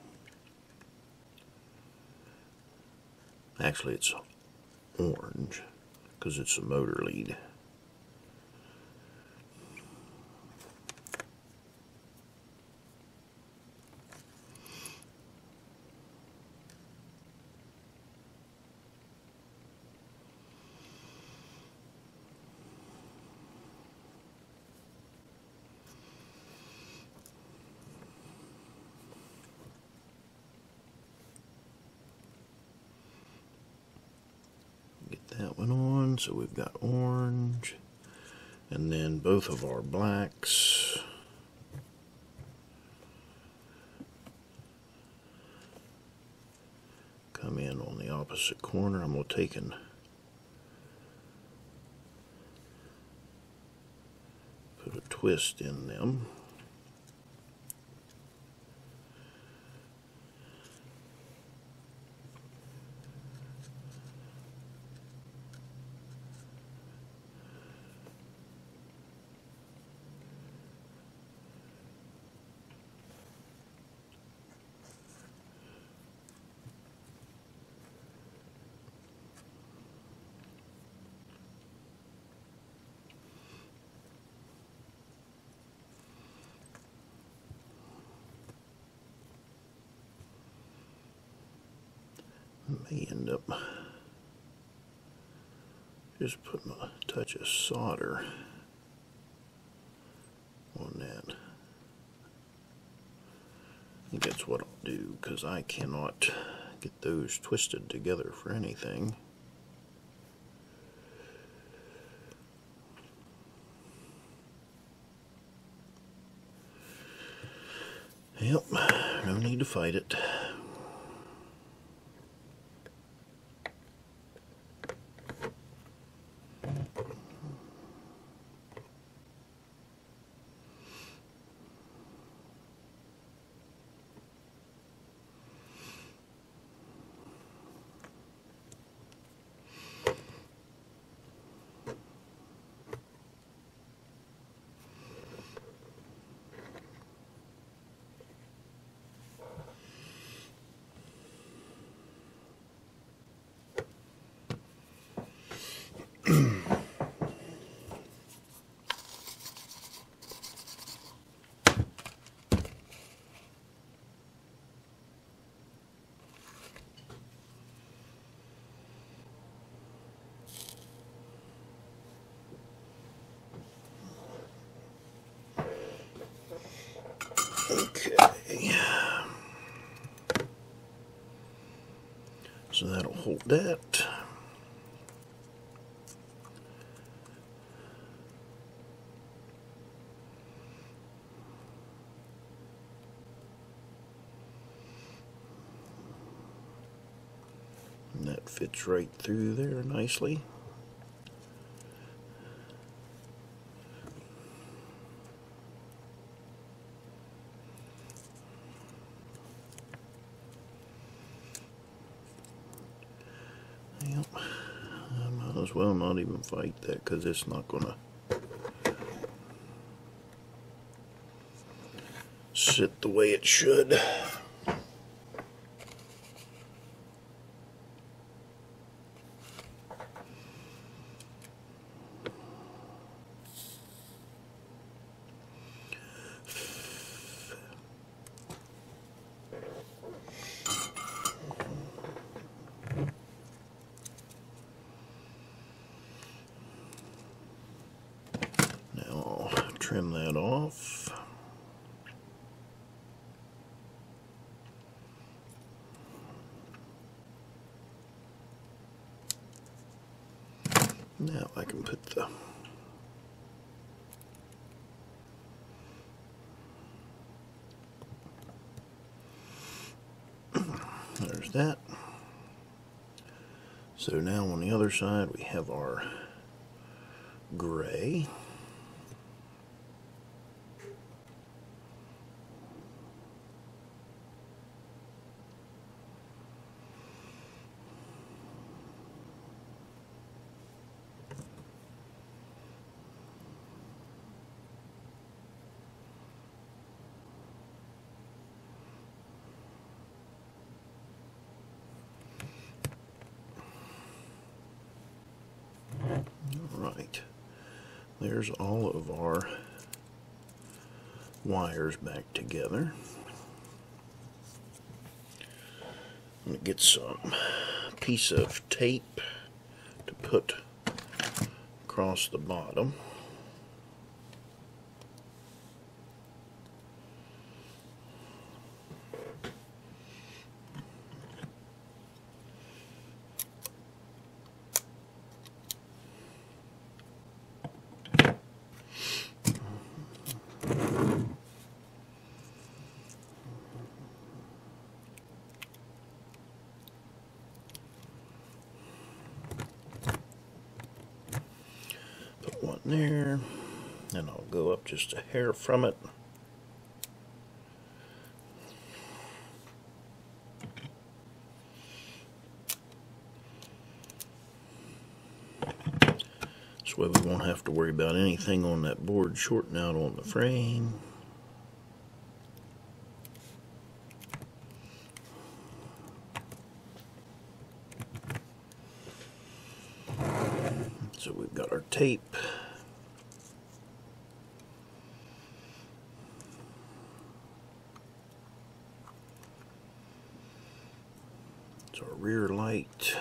Actually, it's orange because it's a motor lead. That one on, so we've got orange, and then both of our blacks. Come in on the opposite corner. I'm going to take and put a twist in them. May end up just putting a touch of solder on that. I think that's what I'll do, because I cannot get those twisted together for anything. Yep, no need to fight it. Okay, so that'll hold that. And that fits right through there nicely. Yep. I might as well not even fight that, because it's not going to sit the way it should. Now I'll trim that off. Now I can put the there's that. So now on the other side we have our gray. Alright, there's all of our wires back together. I'm going to get some piece of tape to put across the bottom. Put one there, and I'll go up just a hair from it. This way we won't have to worry about anything on that board shorting out on the frame. So we've got our tape. It's our rear light. white.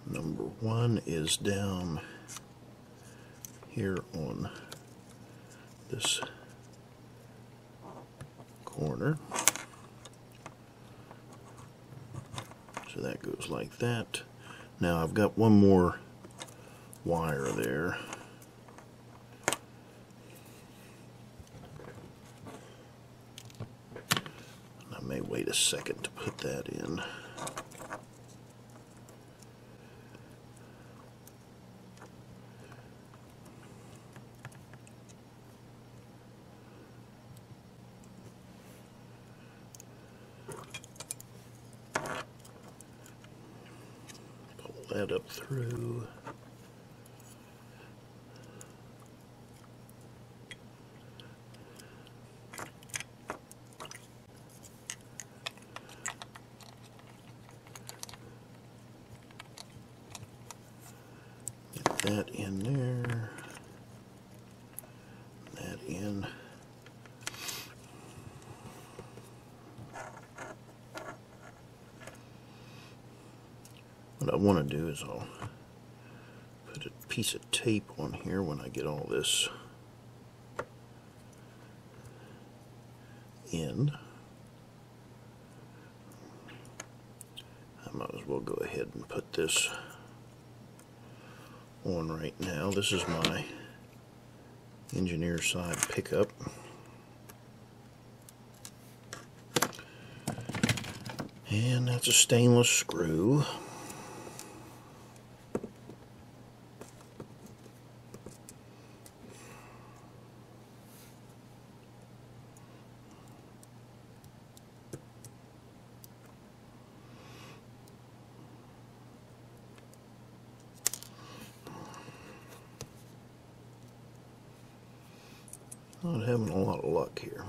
Number 1 is down here on this corner. So that goes like that. Now I've got one more wire there. I may wait a second to put that in. That up through. Get that in there. That in. What I want to do is I'll put a piece of tape on here when I get all this in. I might as well go ahead and put this on right now. This is my engineer side pickup. And that's a stainless screw. Not having a lot of luck here.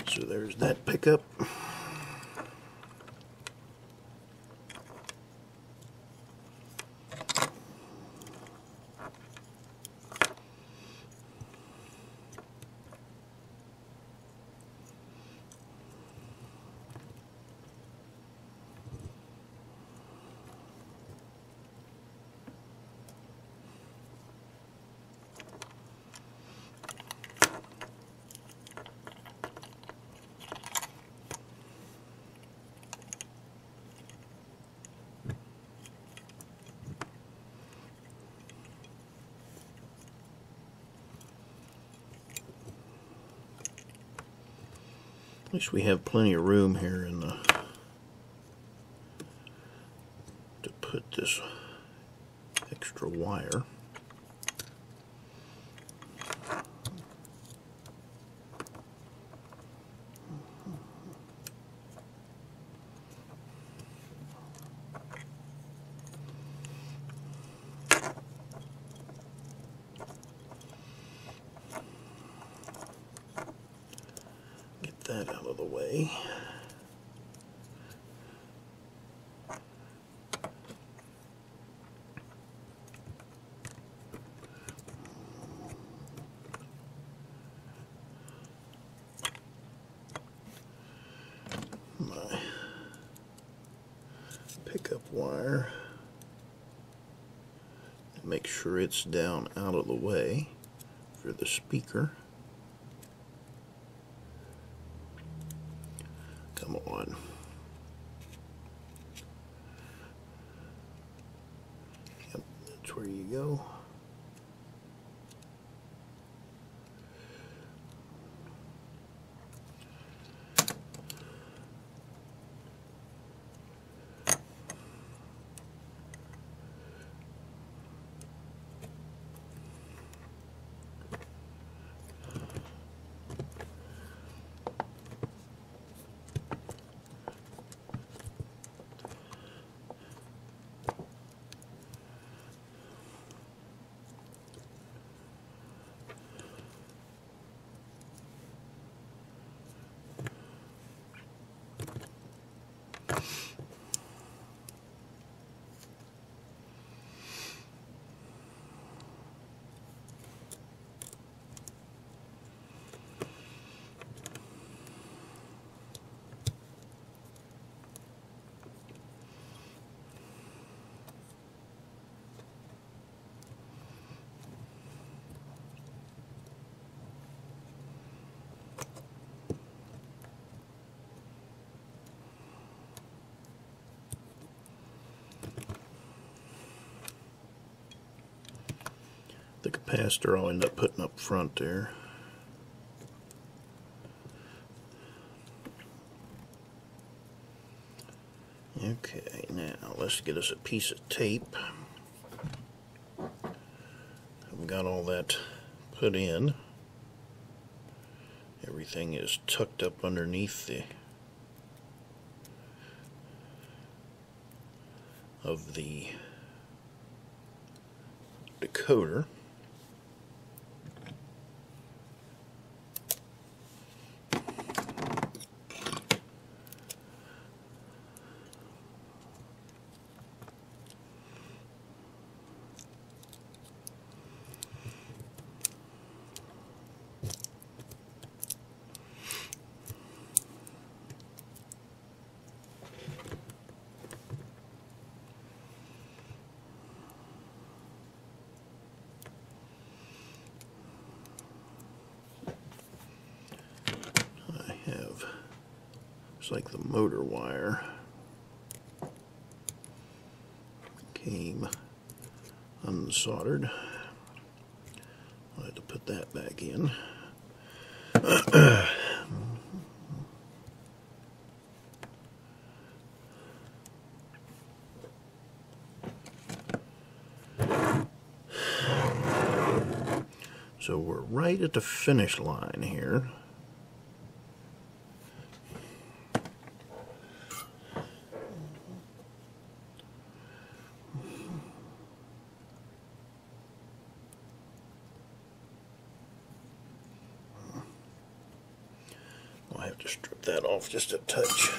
So there's that pickup. At least we have plenty of room here in the to put this extra wire. That out of the way. My pickup wire. Make sure it's down out of the way for the speaker. Come on. Yep, that's where you go. The capacitor I'll end up putting up front there. Okay, now let's get us a piece of tape. I've got all that put in. Everything is tucked up underneath the decoder. Looks like the motor wire came unsoldered. I'll have to put that back in. So we're right at the finish line here. I'll have to strip that off just a touch.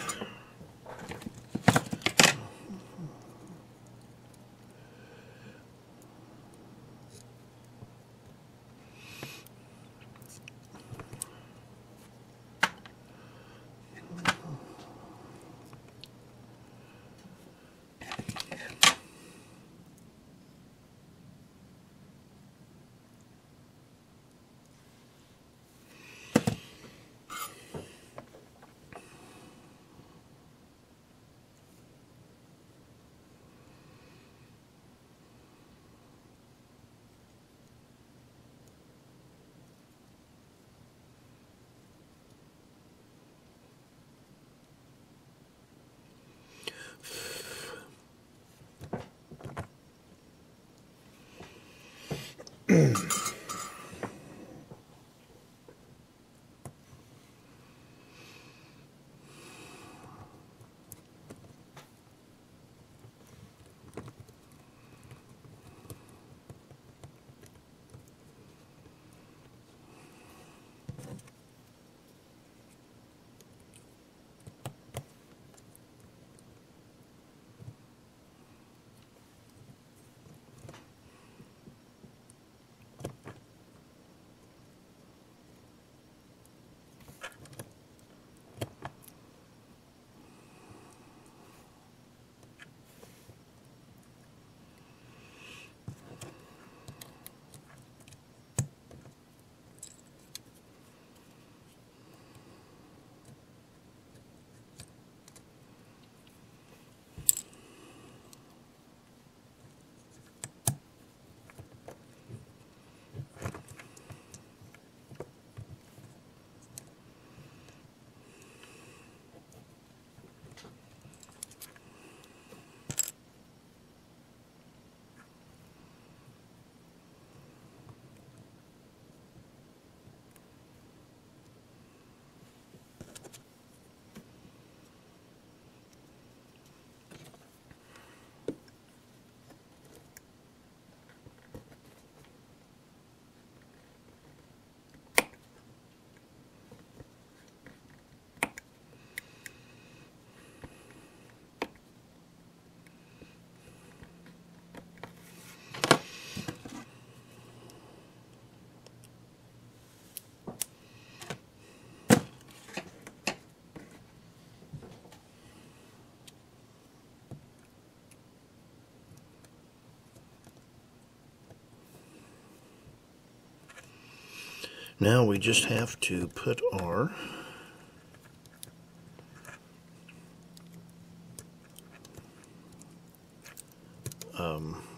Now we just have to put our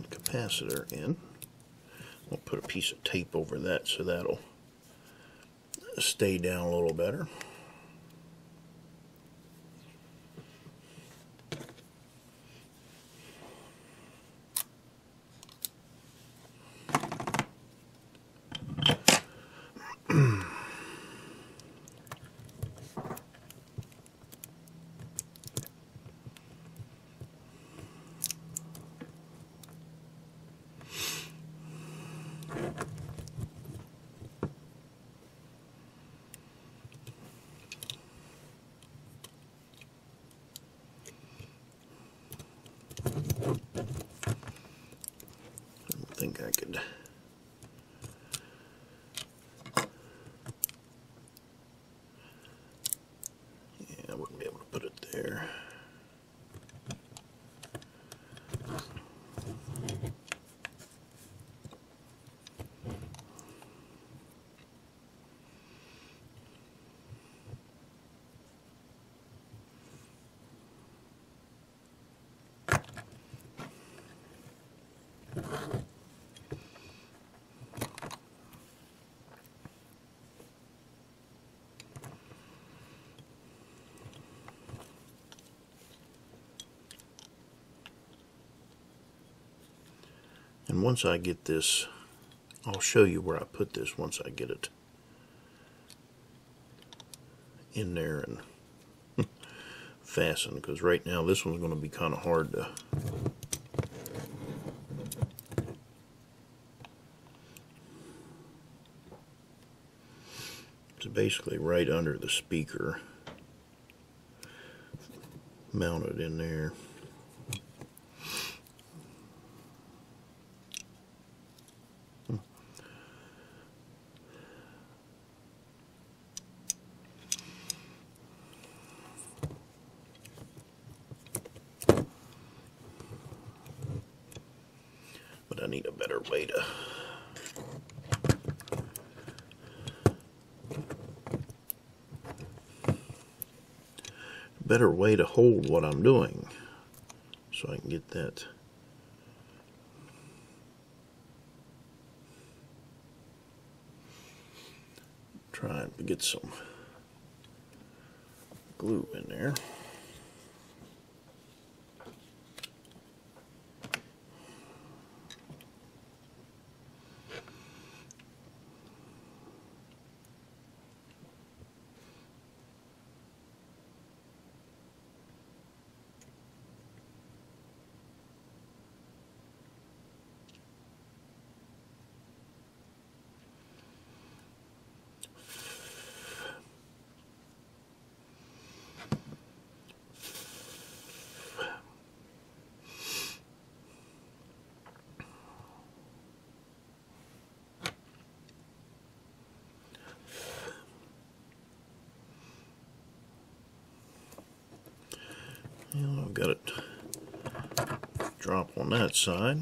capacitor in. We'll put put a piece of tape over that so that'll stay down a little better. I think I could I wouldn't be able to put it there. And once I get this, I'll show you where I put this once I get it in there and fastened, because right now this one's going to be kind of hard to it's basically right under the speaker, mounted in there. But I need a better way to hold what I'm doing so I can get that. Try and get some glue in there. And I've got it drop on that side.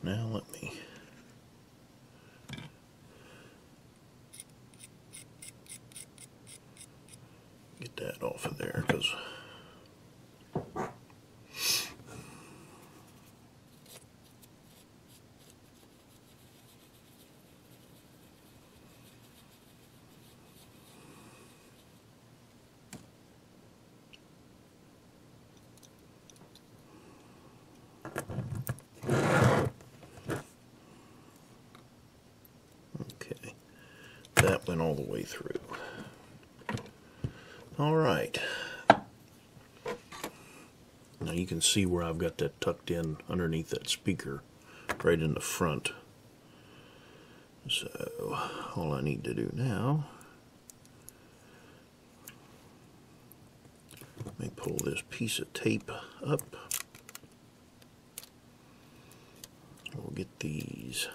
Now let me get that off of there, because that went all the way through. All right. Now you can see where I've got that tucked in underneath that speaker, right in the front. So all I need to do now, let me pull this piece of tape up. We'll get these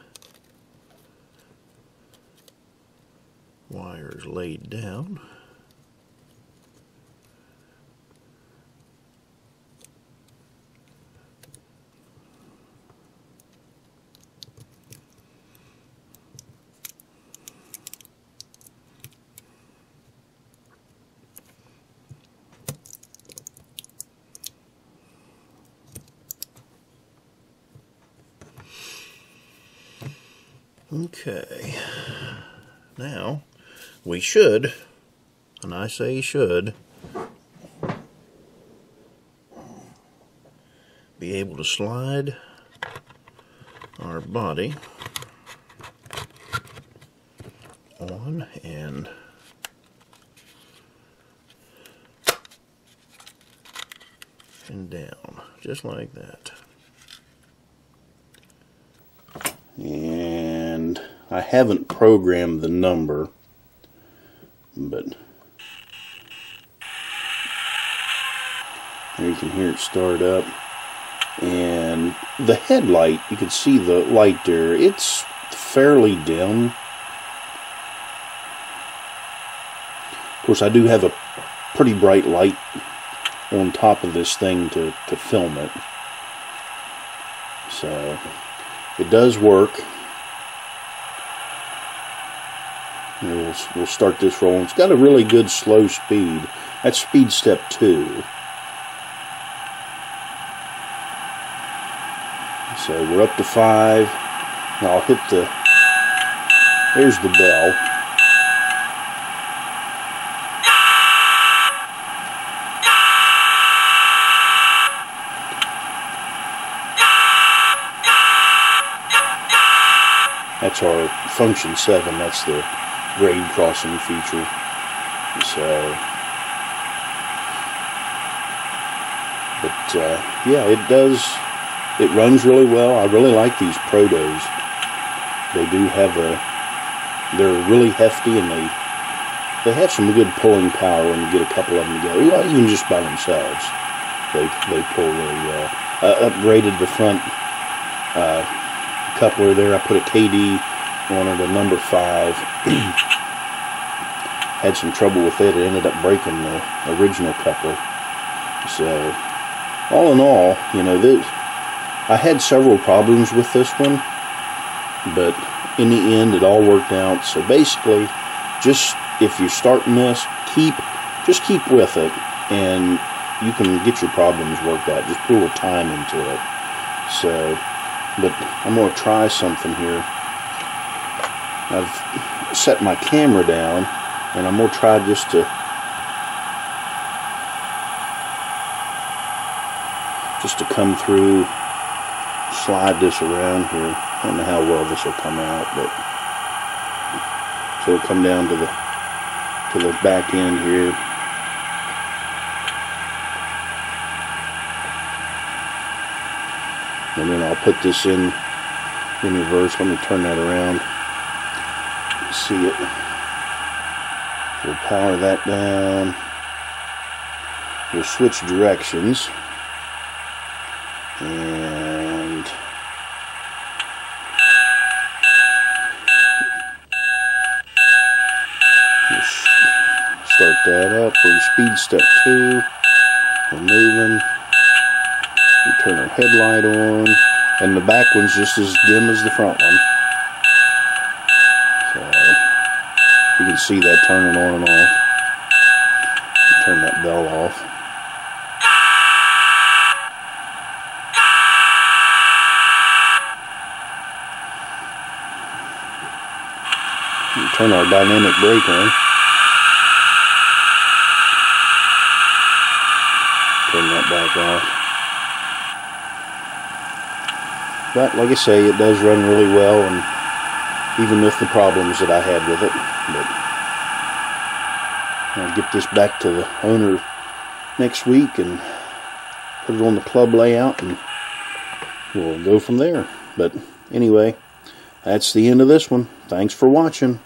wires laid down. Okay, now we should, and I say should, be able to slide our body on and down, just like that. And I haven't programmed the number, but you can hear it start up. And the headlight, you can see the light there, it's fairly dim. Of course, I do have a pretty bright light on top of this thing to film it. So it does work. And we'll start this rolling. It's got a really good slow speed. That's speed step 2. So we're up to 5. Now I'll hit there's the bell. That's our function 7. That's the grade crossing feature. So, but yeah, it does. It runs really well. I really like these Protos. They do have they're really hefty, and they have some good pulling power when you get a couple of them together. Well, even just by themselves, they pull really well. I upgraded the front coupler there. I put a KD on it, a number 5. Had some trouble with it. It ended up breaking the original coupler. So, all in all, you know, I had several problems with this one, but in the end, it all worked out. So basically, just if you're starting this, just keep with it, and you can get your problems worked out. Just put a little time into it. So. But I'm going to try something here. I've set my camera down, and I'm going to try just to come through, slide this around here. I don't know how well this will come out, but so it'll come down to the back end here. And then I'll put this in reverse. Let me turn that around. See it. We'll power that down. We'll switch directions. And we'll start that up. We're speed step 2. We're moving. We turn our headlight on, and the back one's just as dim as the front one. So you can see that turning on and off. Turn that bell off. We turn our dynamic brake on. Turn that back off. But like I say, it does run really well, and even with the problems that I had with it. But I'll get this back to the owner next week and put it on the club layout, and we'll go from there. But anyway, that's the end of this one. Thanks for watching.